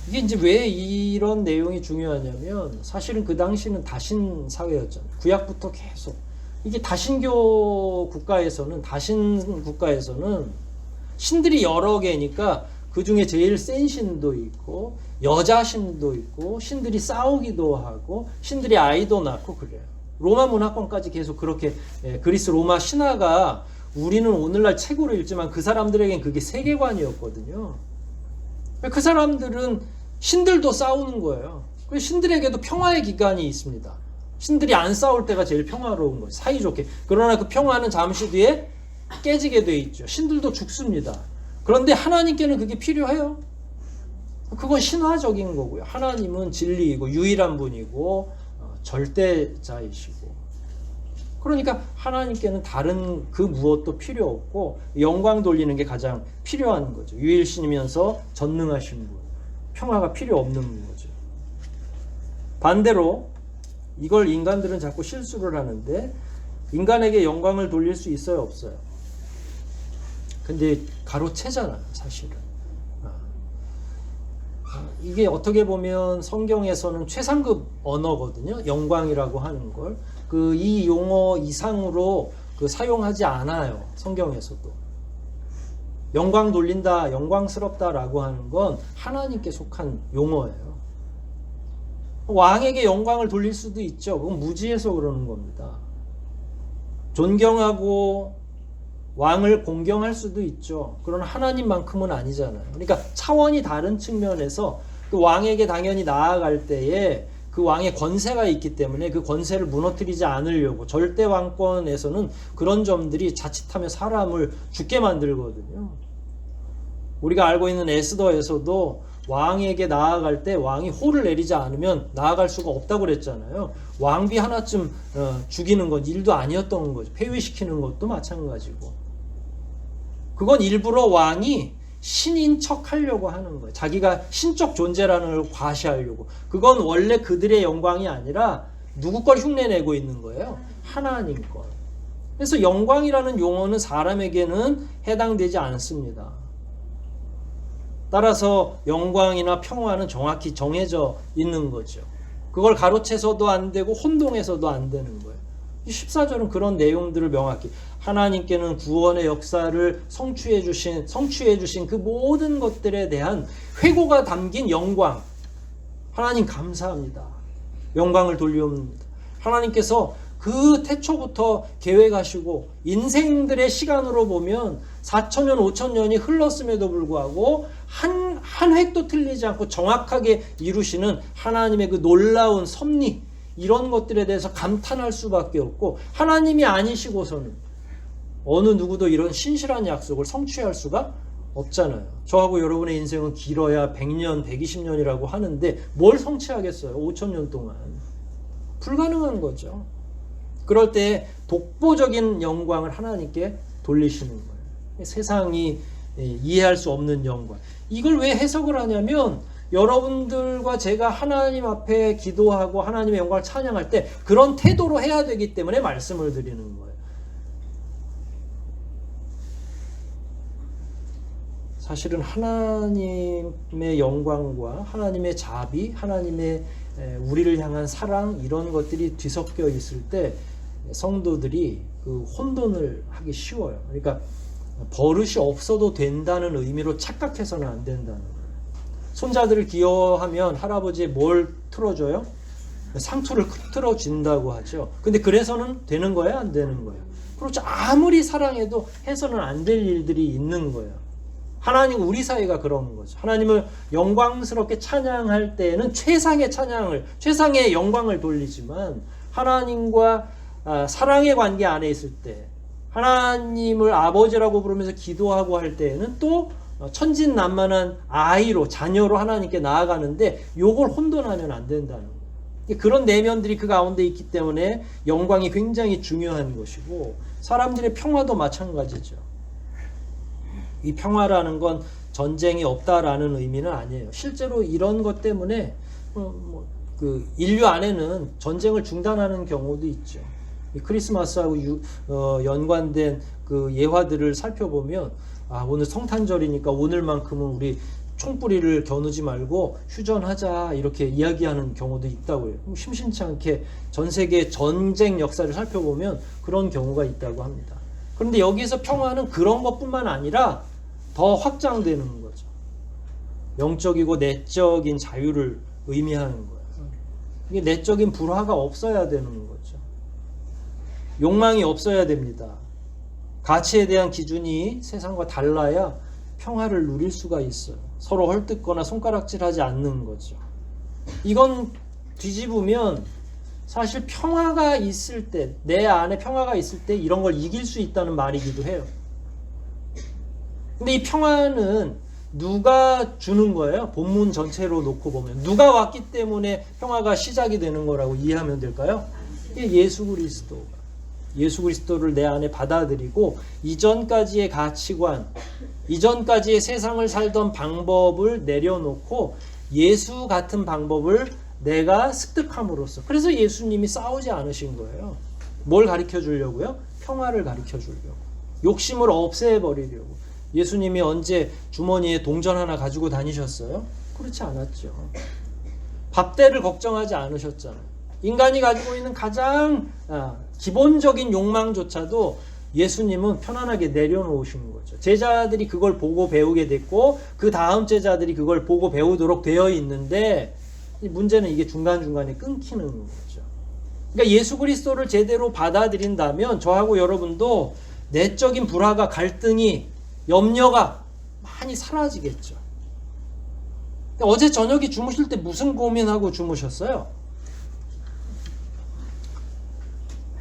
이게 이제 왜 이런 내용이 중요하냐면, 사실은 그 당시는 다신 사회였잖아요. 구약부터 계속. 이게 다신교 국가에서는, 다신 국가에서는 신들이 여러 개니까 그 중에 제일 센 신도 있고, 여자 신도 있고, 신들이 싸우기도 하고, 신들이 아이도 낳고 그래요. 로마 문화권까지 계속 그렇게, 그리스 로마 신화가 우리는 오늘날 책으로 읽지만 그 사람들에겐 그게 세계관이었거든요. 그 사람들은 신들도 싸우는 거예요. 신들에게도 평화의 기간이 있습니다. 신들이 안 싸울 때가 제일 평화로운 거예요. 사이좋게. 그러나 그 평화는 잠시 뒤에 깨지게 돼 있죠. 신들도 죽습니다. 그런데 하나님께는 그게 필요해요. 그건 신화적인 거고요. 하나님은 진리이고 유일한 분이고 절대자이시고, 그러니까 하나님께는 다른 그 무엇도 필요 없고 영광 돌리는 게 가장 필요한 거죠. 유일신이면서 전능하신 분, 평화가 필요 없는 거죠. 반대로 이걸 인간들은 자꾸 실수를 하는데, 인간에게 영광을 돌릴 수 있어요, 없어요? 근데 가로채잖아요, 사실은. 이게 어떻게 보면 성경에서는 최상급 언어거든요. 영광이라고 하는 걸. 이 용어 이상으로 사용하지 않아요, 성경에서도. 영광 돌린다, 영광스럽다라고 하는 건 하나님께 속한 용어예요. 왕에게 영광을 돌릴 수도 있죠. 그건 무지해서 그러는 겁니다. 존경하고 왕을 공경할 수도 있죠. 그러나 하나님만큼은 아니잖아요. 그러니까 차원이 다른 측면에서 그 왕에게 당연히 나아갈 때에 그 왕의 권세가 있기 때문에 그 권세를 무너뜨리지 않으려고, 절대 왕권에서는 그런 점들이 자칫하면 사람을 죽게 만들거든요. 우리가 알고 있는 에스더에서도 왕에게 나아갈 때 왕이 호를 내리지 않으면 나아갈 수가 없다고 그랬잖아요. 왕비 하나쯤 죽이는 건 일도 아니었던 거죠. 폐위시키는 것도 마찬가지고. 그건 일부러 왕이 신인 척 하려고 하는 거예요. 자기가 신적 존재라는 걸 과시하려고. 그건 원래 그들의 영광이 아니라 누구 걸 흉내내고 있는 거예요? 하나님 걸. 그래서 영광이라는 용어는 사람에게는 해당되지 않습니다. 따라서 영광이나 평화는 정확히 정해져 있는 거죠. 그걸 가로채서도 안 되고 혼동해서도 안 되는 거예요. 14절은 그런 내용들을 명확히, 하나님께는 구원의 역사를 성취해 주신 그 모든 것들에 대한 회고가 담긴 영광, 하나님 감사합니다. 영광을 돌려옵니다. 하나님께서 그 태초부터 계획하시고 인생들의 시간으로 보면 4,000년, 5,000년이 흘렀음에도 불구하고 한 획도 틀리지 않고 정확하게 이루시는 하나님의 그 놀라운 섭리, 이런 것들에 대해서 감탄할 수밖에 없고, 하나님이 아니시고서는 어느 누구도 이런 신실한 약속을 성취할 수가 없잖아요. 저하고 여러분의 인생은 길어야 100년, 120년이라고 하는데 뭘 성취하겠어요? 5,000년 동안. 불가능한 거죠. 그럴 때 독보적인 영광을 하나님께 돌리시는 거예요. 세상이 이해할 수 없는 영광. 이걸 왜 해석을 하냐면, 여러분들과 제가 하나님 앞에 기도하고 하나님의 영광을 찬양할 때 그런 태도로 해야 되기 때문에 말씀을 드리는 거예요. 사실은 하나님의 영광과 하나님의 자비, 하나님의 우리를 향한 사랑 이런 것들이 뒤섞여 있을 때 성도들이 그 혼돈을 하기 쉬워요. 그러니까 버릇이 없어도 된다는 의미로 착각해서는 안 된다는 거예요. 손자들을 귀여워하면 할아버지에 뭘 틀어줘요? 상투를 틀어준다고 하죠. 근데 그래서는 되는 거예요? 안 되는 거예요? 그렇죠. 아무리 사랑해도 해서는 안 될 일들이 있는 거예요. 하나님, 우리 사이가 그런 거죠. 하나님을 영광스럽게 찬양할 때에는 최상의 찬양을, 최상의 영광을 돌리지만 하나님과 사랑의 관계 안에 있을 때, 하나님을 아버지라고 부르면서 기도하고 할 때에는 또 천진난만한 아이로, 자녀로 하나님께 나아가는데 요걸 혼돈하면 안 된다는 거예요. 그런 내면들이 그 가운데 있기 때문에 영광이 굉장히 중요한 것이고, 사람들의 평화도 마찬가지죠. 이 평화라는 건 전쟁이 없다라는 의미는 아니에요. 실제로 이런 것 때문에 그 인류 안에는 전쟁을 중단하는 경우도 있죠. 크리스마스하고 연관된 그 예화들을 살펴보면, 오늘 성탄절이니까 오늘만큼은 우리 총뿌리를 겨누지 말고 휴전하자 이렇게 이야기하는 경우도 있다고 해요. 심심치 않게 전 세계 전쟁 역사를 살펴보면 그런 경우가 있다고 합니다. 그런데 여기서 평화는 그런 것뿐만 아니라 더 확장되는 거죠. 영적이고 내적인 자유를 의미하는 거예요. 이게 내적인 불화가 없어야 되는 거죠. 욕망이 없어야 됩니다. 가치에 대한 기준이 세상과 달라야 평화를 누릴 수가 있어요. 서로 헐뜯거나 손가락질하지 않는 거죠. 이건 뒤집으면 사실 평화가 있을 때, 내 안에 평화가 있을 때 이런 걸 이길 수 있다는 말이기도 해요. 근데 이 평화는 누가 주는 거예요? 본문 전체로 놓고 보면 누가 왔기 때문에 평화가 시작이 되는 거라고 이해하면 될까요? 예수 그리스도가, 예수 그리스도를 내 안에 받아들이고 이전까지의 가치관, 이전까지의 세상을 살던 방법을 내려놓고 예수 같은 방법을 내가 습득함으로써, 그래서 예수님이 싸우지 않으신 거예요. 뭘 가르쳐 주려고요? 평화를 가르쳐 주려고, 욕심을 없애버리려고. 예수님이 언제 주머니에 동전 하나 가지고 다니셨어요? 그렇지 않았죠. 밥대를 걱정하지 않으셨잖아요. 인간이 가지고 있는 가장 기본적인 욕망조차도 예수님은 편안하게 내려놓으신 거죠. 제자들이 그걸 보고 배우게 됐고 그 다음 제자들이 그걸 보고 배우도록 되어 있는데, 문제는 이게 중간중간에 끊기는 거죠. 그러니까 예수 그리스도를 제대로 받아들인다면 저하고 여러분도 내적인 불화가, 갈등이, 염려가 많이 사라지겠죠. 어제 저녁에 주무실 때 무슨 고민하고 주무셨어요?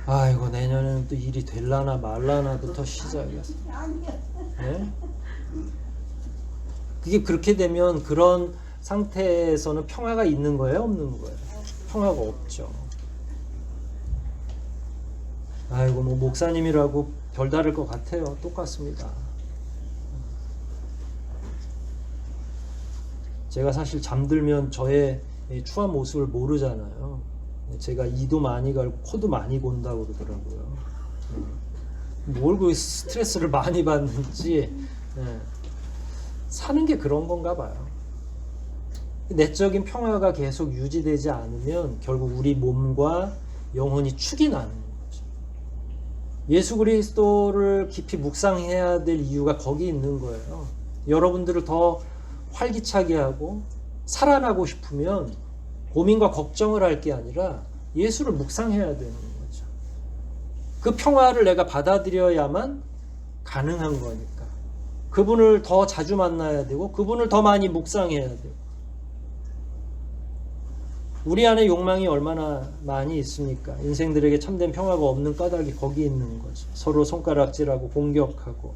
아이고, 내년에는 또 일이 될라나 말라나부터 시작이었어요. 네? 그게 그렇게 되면 그런 상태에서는 평화가 있는 거예요? 없는 거예요? 평화가 없죠. 아이고, 뭐 목사님이라고 별다를 것 같아요. 똑같습니다. 제가 사실 잠들면 저의 추한 모습을 모르잖아요. 제가 이도 많이 갈고 코도 많이 곤다고 그러더라고요. 뭘 그 스트레스를 많이 받는지. 사는 게 그런 건가 봐요. 내적인 평화가 계속 유지되지 않으면 결국 우리 몸과 영혼이 축이 나는 거죠. 예수 그리스도를 깊이 묵상해야 될 이유가 거기 있는 거예요. 여러분들을 더 활기차게 하고 살아나고 싶으면 고민과 걱정을 할 게 아니라 예수를 묵상해야 되는 거죠. 그 평화를 내가 받아들여야만 가능한 거니까. 그분을 더 자주 만나야 되고 그분을 더 많이 묵상해야 되고. 우리 안에 욕망이 얼마나 많이 있습니까? 인생들에게 참된 평화가 없는 까닭이 거기 있는 거죠. 서로 손가락질하고 공격하고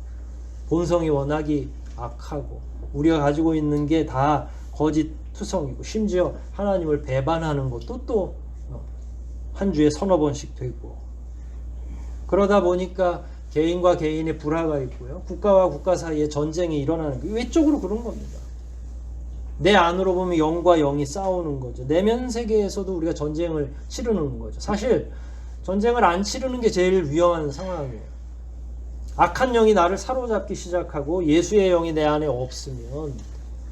본성이 워낙이 악하고 우리가 가지고 있는 게 다 거짓 투성이고 심지어 하나님을 배반하는 것도 또 한 주에 서너 번씩 되고, 그러다 보니까 개인과 개인의 불화가 있고요. 국가와 국가 사이에 전쟁이 일어나는 게 외적으로 그런 겁니다. 내 안으로 보면 영과 영이 싸우는 거죠. 내면 세계에서도 우리가 전쟁을 치르는 거죠. 사실 전쟁을 안 치르는 게 제일 위험한 상황이에요. 악한 영이 나를 사로잡기 시작하고 예수의 영이 내 안에 없으면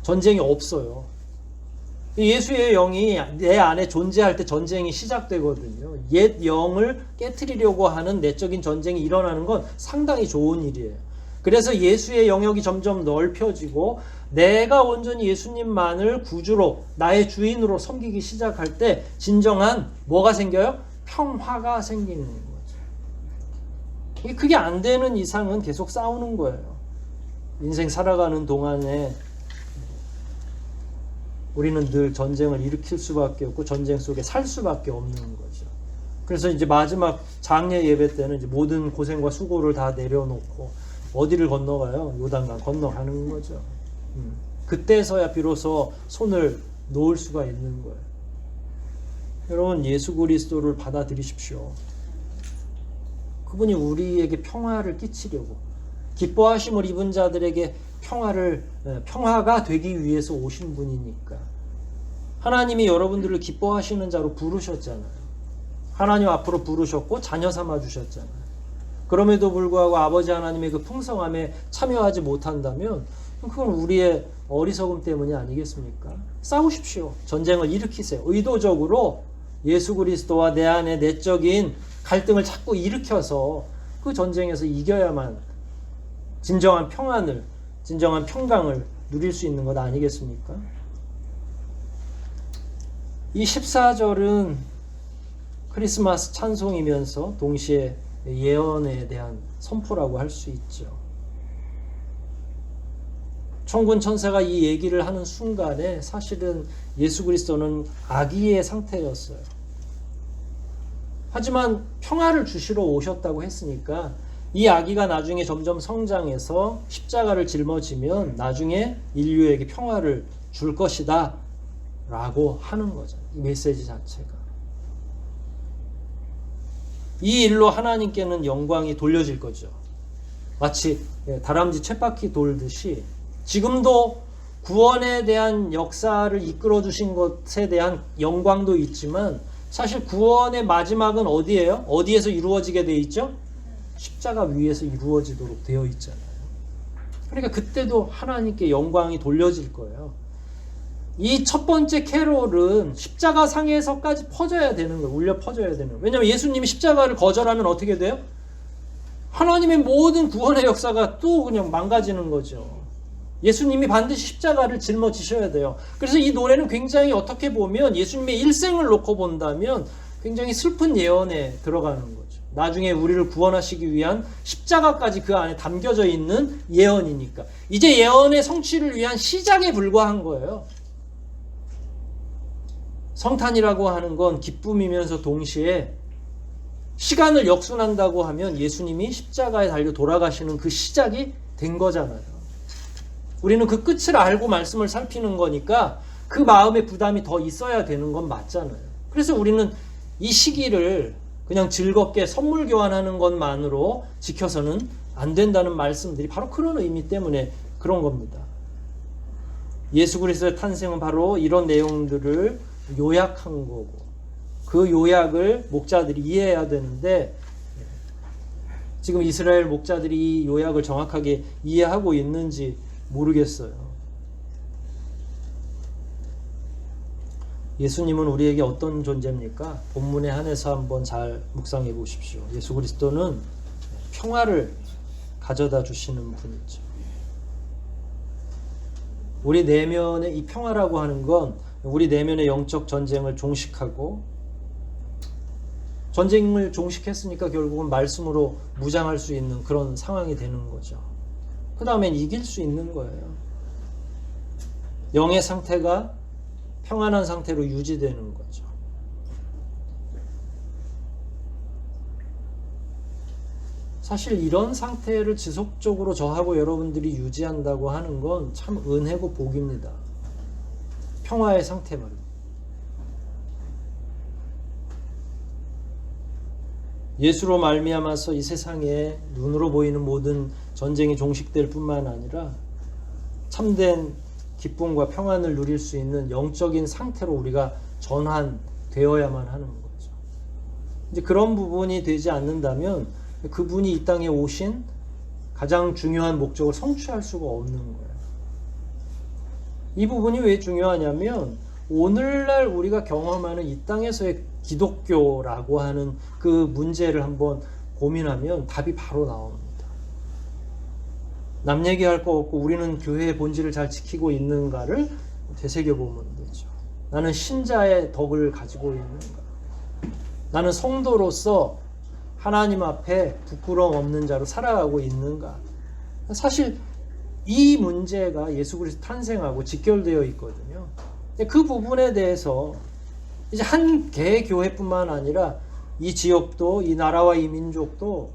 전쟁이 없어요. 예수의 영이 내 안에 존재할 때 전쟁이 시작되거든요. 옛 영을 깨트리려고 하는 내적인 전쟁이 일어나는 건 상당히 좋은 일이에요. 그래서 예수의 영역이 점점 넓혀지고 내가 온전히 예수님만을 구주로 나의 주인으로 섬기기 시작할 때 진정한 뭐가 생겨요? 평화가 생기는 거죠. 그게 안 되는 이상은 계속 싸우는 거예요. 인생 살아가는 동안에 우리는 늘 전쟁을 일으킬 수밖에 없고 전쟁 속에 살 수밖에 없는 거죠. 그래서 이제 마지막 장례 예배 때는 이제 모든 고생과 수고를 다 내려놓고 어디를 건너가요? 요단강 건너가는 거죠. 그때서야 비로소 손을 놓을 수가 있는 거예요. 여러분, 예수 그리스도를 받아들이십시오. 그분이 우리에게 평화를 끼치려고, 기뻐하심을 입은 자들에게 평화가 되기 위해서 오신 분이니까. 하나님이 여러분들을 기뻐하시는 자로 부르셨잖아요. 하나님 앞으로 부르셨고 자녀 삼아 주셨잖아요. 그럼에도 불구하고 아버지 하나님의 그 풍성함에 참여하지 못한다면 그건 우리의 어리석음 때문이 아니겠습니까? 싸우십시오. 전쟁을 일으키세요. 의도적으로 예수 그리스도와 내 안에 내적인 갈등을 자꾸 일으켜서 그 전쟁에서 이겨야만 진정한 평안을, 진정한 평강을 누릴 수 있는 것 아니겠습니까? 이 14절은 크리스마스 찬송이면서 동시에 예언에 대한 선포라고 할 수 있죠. 천군 천사가 이 얘기를 하는 순간에 사실은 예수 그리스도는 아기의 상태였어요. 하지만 평화를 주시러 오셨다고 했으니까 이 아기가 나중에 점점 성장해서 십자가를 짊어지면 나중에 인류에게 평화를 줄 것이다 라고 하는 거죠. 이 메시지 자체가. 이 일로 하나님께는 영광이 돌려질 거죠. 마치 다람쥐 쳇바퀴 돌듯이 지금도 구원에 대한 역사를 이끌어 주신 것에 대한 영광도 있지만 사실 구원의 마지막은 어디예요? 어디에서 이루어지게 되어 있죠? 십자가 위에서 이루어지도록 되어 있잖아요. 그러니까 그때도 하나님께 영광이 돌려질 거예요. 이 첫 번째 캐롤은 십자가 상에서까지 퍼져야 되는 거예요. 울려 퍼져야 되는 거예요. 왜냐하면 예수님이 십자가를 거절하면 어떻게 돼요? 하나님의 모든 구원의 역사가 또 그냥 망가지는 거죠. 예수님이 반드시 십자가를 짊어지셔야 돼요. 그래서 이 노래는 굉장히 어떻게 보면 예수님의 일생을 놓고 본다면 굉장히 슬픈 예언에 들어가는 거죠. 나중에 우리를 구원하시기 위한 십자가까지 그 안에 담겨져 있는 예언이니까. 이제 예언의 성취를 위한 시작에 불과한 거예요. 성탄이라고 하는 건 기쁨이면서 동시에 시간을 역순한다고 하면 예수님이 십자가에 달려 돌아가시는 그 시작이 된 거잖아요. 우리는 그 끝을 알고 말씀을 살피는 거니까 그 마음의 부담이 더 있어야 되는 건 맞잖아요. 그래서 우리는 이 시기를 그냥 즐겁게 선물 교환하는 것만으로 지켜서는 안 된다는 말씀들이 바로 그런 의미 때문에 그런 겁니다. 예수 그리스도의 탄생은 바로 이런 내용들을 요약한 거고 그 요약을 목자들이 이해해야 되는데 지금 이스라엘 목자들이 이 요약을 정확하게 이해하고 있는지 모르겠어요. 예수님은 우리에게 어떤 존재입니까? 본문에 한해서 한번 잘 묵상해 보십시오. 예수 그리스도는 평화를 가져다 주시는 분이죠. 우리 내면의 이 평화라고 하는 건 우리 내면의 영적 전쟁을 종식하고 전쟁을 종식했으니까 결국은 말씀으로 무장할 수 있는 그런 상황이 되는 거죠. 그 다음엔 이길 수 있는 거예요. 영의 상태가 평안한 상태로 유지되는 거죠. 사실 이런 상태를 지속적으로 저하고 여러분들이 유지한다고 하는 건 참 은혜고 복입니다. 평화의 상태 말입니다. 예수로 말미암아서 이 세상에 눈으로 보이는 모든 전쟁이 종식될 뿐만 아니라 참된 기쁨과 평안을 누릴 수 있는 영적인 상태로 우리가 전환되어야만 하는 거죠. 이제 그런 부분이 되지 않는다면 그분이 이 땅에 오신 가장 중요한 목적을 성취할 수가 없는 거예요. 이 부분이 왜 중요하냐면 오늘날 우리가 경험하는 이 땅에서의 기독교라고 하는 그 문제를 한번 고민하면 답이 바로 나옵니다. 남 얘기할 거 없고 우리는 교회의 본질을 잘 지키고 있는가를 되새겨보면 되죠. 나는 신자의 덕을 가지고 있는가? 나는 성도로서 하나님 앞에 부끄러움 없는 자로 살아가고 있는가? 사실 이 문제가 예수 그리스도 탄생하고 직결되어 있거든요. 그 부분에 대해서 이제 한 개의 교회뿐만 아니라 이 지역도 이 나라와 이 민족도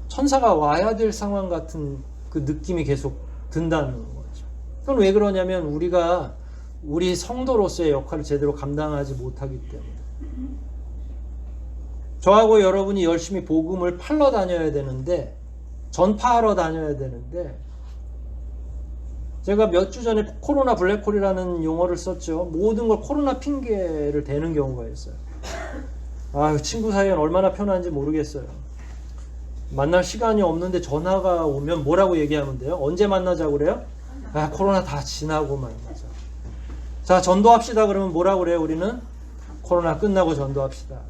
천사가 와야 될 상황 같은 그 느낌이 계속 든다는 거죠. 그건 왜 그러냐면 우리가 우리 성도로서의 역할을 제대로 감당하지 못하기 때문에. 저하고 여러분이 열심히 복음을 팔러 다녀야 되는데, 전파하러 다녀야 되는데, 제가 몇 주 전에 코로나 블랙홀이라는 용어를 썼죠. 모든 걸 코로나 핑계를 대는 경우가 있어요. 친구 사이엔 얼마나 편한지 모르겠어요. 만날 시간이 없는데 전화가 오면 뭐라고 얘기하면 돼요? 언제 만나자고 그래요? 코로나 다 지나고 만나자. 자, 전도합시다 그러면 뭐라고 그래요? 우리는 코로나 끝나고 전도합시다.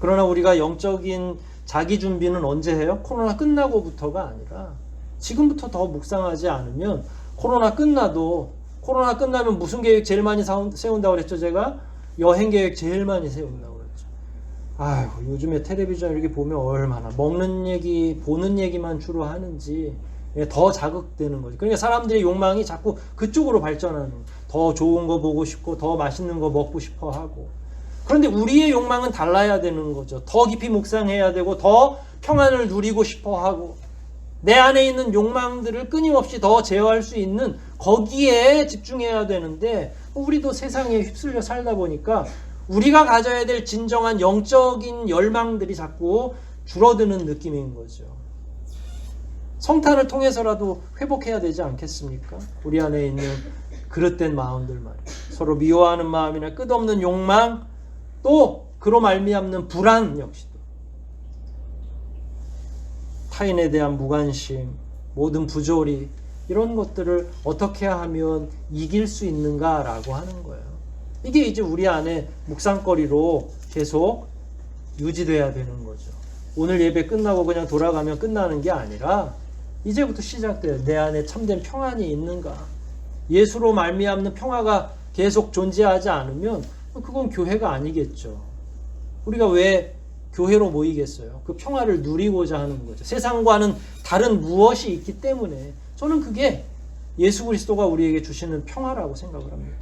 그러나 우리가 영적인 자기 준비는 언제 해요? 코로나 끝나고부터가 아니라 지금부터 더 묵상하지 않으면 코로나 끝나면 무슨 계획 제일 많이 세운다고 그랬죠? 제가 여행 계획 제일 많이 세운다고 그랬죠. 요즘에 텔레비전 이렇게 보면 얼마나 먹는 얘기, 보는 얘기만 주로 하는지 더 자극되는 거죠. 그러니까 사람들의 욕망이 자꾸 그쪽으로 발전하는 거예요. 더 좋은 거 보고 싶고 더 맛있는 거 먹고 싶어 하고. 그런데 우리의 욕망은 달라야 되는 거죠. 더 깊이 묵상해야 되고 더 평안을 누리고 싶어 하고 내 안에 있는 욕망들을 끊임없이 더 제어할 수 있는 거기에 집중해야 되는데 우리도 세상에 휩쓸려 살다 보니까 우리가 가져야 될 진정한 영적인 열망들이 자꾸 줄어드는 느낌인 거죠. 성탄을 통해서라도 회복해야 되지 않겠습니까? 우리 안에 있는 그릇된 마음들 말이에요. 서로 미워하는 마음이나 끝없는 욕망, 또 그로 말미암는 불안 역시도, 타인에 대한 무관심, 모든 부조리, 이런 것들을 어떻게 하면 이길 수 있는가라고 하는 거예요. 이게 이제 우리 안에 묵상거리로 계속 유지돼야 되는 거죠. 오늘 예배 끝나고 그냥 돌아가면 끝나는 게 아니라 이제부터 시작돼요. 내 안에 참된 평안이 있는가? 예수로 말미암는 평화가 계속 존재하지 않으면 그건 교회가 아니겠죠. 우리가 왜 교회로 모이겠어요? 그 평화를 누리고자 하는 거죠. 세상과는 다른 무엇이 있기 때문에 저는 그게 예수 그리스도가 우리에게 주시는 평화라고 생각을 합니다.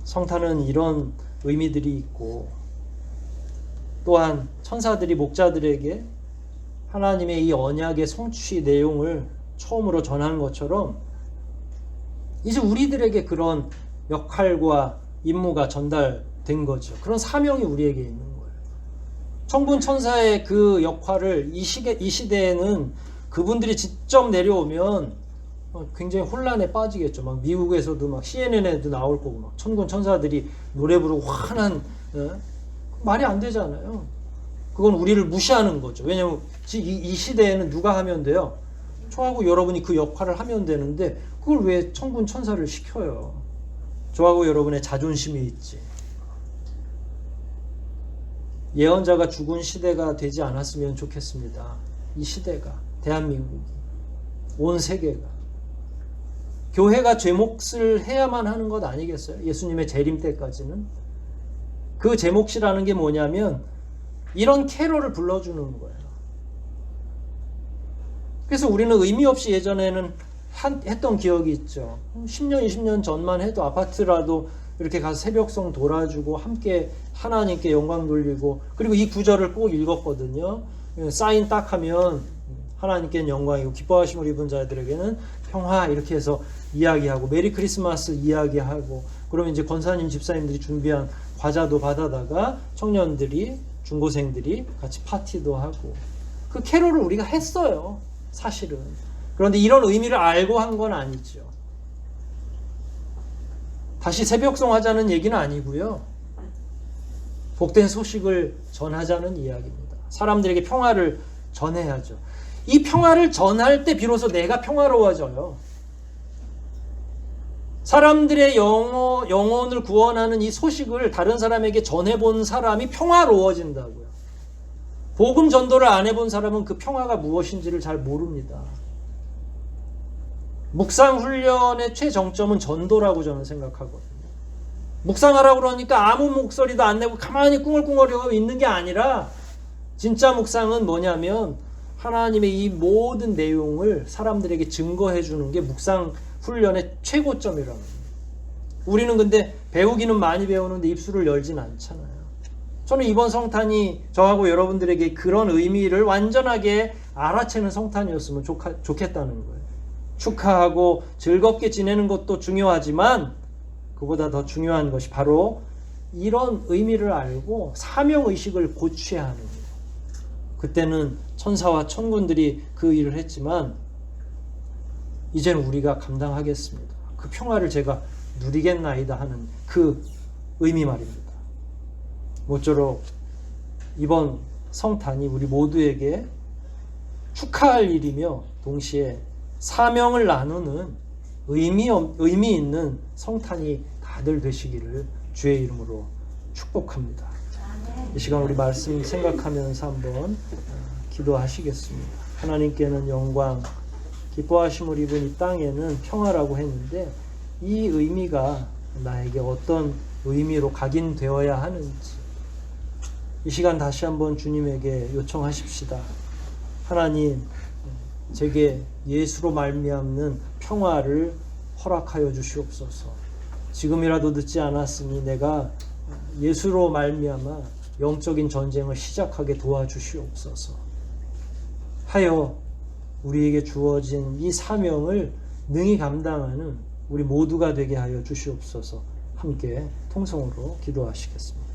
성탄은 이런 의미들이 있고, 또한 천사들이 목자들에게 하나님의 이 언약의 성취 내용을 처음으로 전한 것처럼 이제 우리들에게 그런 역할과 임무가 전달된 거죠. 그런 사명이 우리에게 있는 거예요. 천군 천사의 그 역할을 이 시대에는 그분들이 직접 내려오면 굉장히 혼란에 빠지겠죠. 막 미국에서도 막 CNN에도 나올 거고 막 천군 천사들이 노래 부르고 환한, 말이 안 되잖아요. 그건 우리를 무시하는 거죠. 왜냐하면 이 시대에는 누가 하면 돼요? 저하고 여러분이 그 역할을 하면 되는데 그걸 왜 천군 천사를 시켜요? 저하고 여러분의 자존심이 있지. 예언자가 죽은 시대가 되지 않았으면 좋겠습니다. 이 시대가, 대한민국이, 온 세계가. 교회가 제 몫을 해야만 하는 것 아니겠어요? 예수님의 재림 때까지는. 그 제 몫이라는 게 뭐냐면 이런 캐롤을 불러주는 거예요. 그래서 우리는 의미 없이 예전에는 했던 기억이 있죠. 10년, 20년 전만 해도 아파트라도 이렇게 가서 새벽송 돌아주고 함께 하나님께 영광 돌리고, 그리고 이 구절을 꼭 읽었거든요. 사인 딱 하면 하나님께는 영광이고 기뻐하심을 입은 자들에게는 평화, 이렇게 해서 이야기하고 메리 크리스마스 이야기하고, 그러면 이제 권사님 집사님들이 준비한 과자도 받아다가 청년들이, 중고생들이 같이 파티도 하고, 그 캐롤을 우리가 했어요, 사실은. 그런데 이런 의미를 알고 한 건 아니죠. 다시 새벽송 하자는 얘기는 아니고요. 복된 소식을 전하자는 이야기입니다. 사람들에게 평화를 전해야죠. 이 평화를 전할 때 비로소 내가 평화로워져요. 사람들의 영혼을 구원하는 이 소식을 다른 사람에게 전해본 사람이 평화로워진다고요. 복음 전도를 안 해본 사람은 그 평화가 무엇인지를 잘 모릅니다. 묵상 훈련의 최정점은 전도라고 저는 생각하거든요. 묵상하라고 그러니까 아무 목소리도 안 내고 가만히 꿍얼꿍얼거리고 있는 게 아니라 진짜 묵상은 뭐냐면 하나님의 이 모든 내용을 사람들에게 증거해 주는 게 묵상 훈련의 최고점이라는 거예요. 우리는 근데 배우기는 많이 배우는데 입술을 열진 않잖아요. 저는 이번 성탄이 저하고 여러분들에게 그런 의미를 완전하게 알아채는 성탄이었으면 좋겠다는 거예요. 축하하고 즐겁게 지내는 것도 중요하지만 그보다 더 중요한 것이 바로 이런 의미를 알고 사명의식을 고취해야 하는 거예요. 그때는 천사와 천군들이 그 일을 했지만 이제는 우리가 감당하겠습니다. 그 평화를 제가 누리겠나이다 하는 그 의미 말입니다. 모쪼록 이번 성탄이 우리 모두에게 축하할 일이며 동시에 사명을 나누는 의미 있는 성탄이 다들 되시기를 주의 이름으로 축복합니다. 이 시간 우리 말씀 생각하면서 한번 기도하시겠습니다. 하나님께는 영광, 기뻐하심을 입은 이 땅에는 평화라고 했는데 이 의미가 나에게 어떤 의미로 각인되어야 하는지 이 시간 다시 한번 주님에게 요청하십시다. 하나님, 제게 예수로 말미암는 평화를 허락하여 주시옵소서. 지금이라도 늦지 않았으니 내가 예수로 말미암아 영적인 전쟁을 시작하게 도와주시옵소서. 하여 우리에게 주어진 이 사명을 능히 감당하는 우리 모두가 되게 하여 주시옵소서. 함께 통성으로 기도하시겠습니다.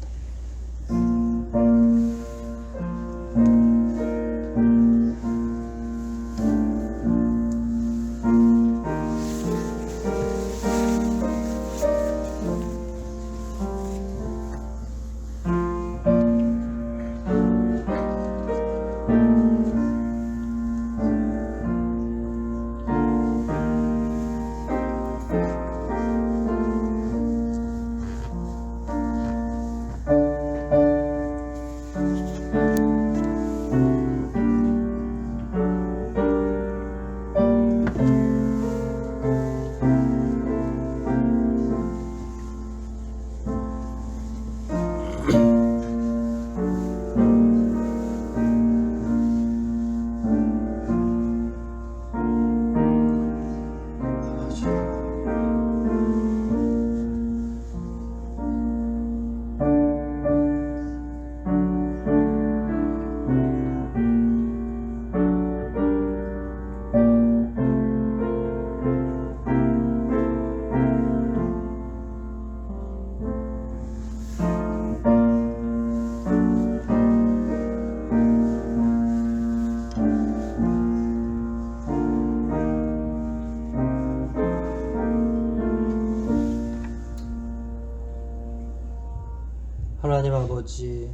하나님 아버지,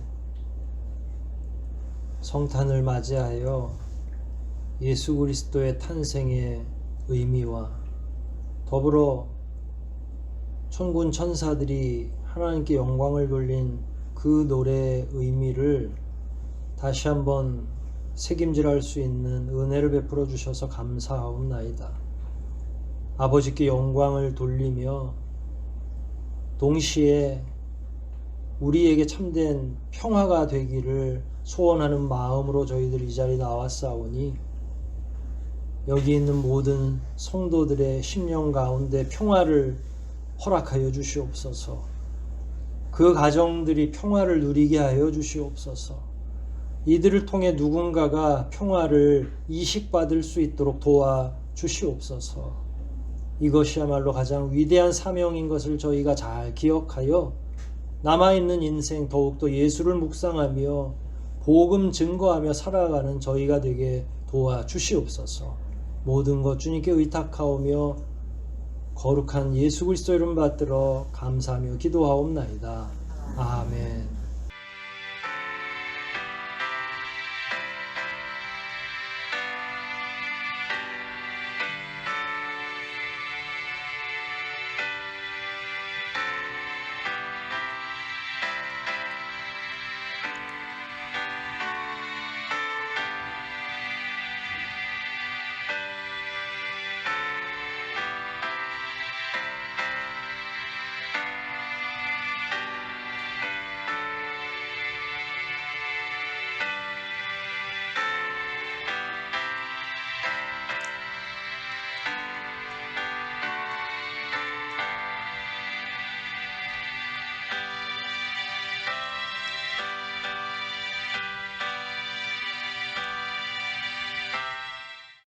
성탄을 맞이하여 예수 그리스도의 탄생의 의미와 더불어 천군 천사들이 하나님께 영광을 돌린 그 노래의 의미를 다시 한번 책임질할 수 있는 은혜를 베풀어 주셔서 감사하옵나이다. 아버지께 영광을 돌리며 동시에 우리에게 참된 평화가 되기를 소원하는 마음으로 저희들 이 자리에 나왔사오니 여기 있는 모든 성도들의 심령 가운데 평화를 허락하여 주시옵소서. 그 가정들이 평화를 누리게 하여 주시옵소서. 이들을 통해 누군가가 평화를 이식받을 수 있도록 도와 주시옵소서. 이것이야말로 가장 위대한 사명인 것을 저희가 잘 기억하여 남아있는 인생 더욱더 예수를 묵상하며 복음 증거하며 살아가는 저희가 되게 도와주시옵소서. 모든 것 주님께 의탁하오며 거룩한 예수 그리스도 이름 받들어 감사하며 기도하옵나이다. 아멘.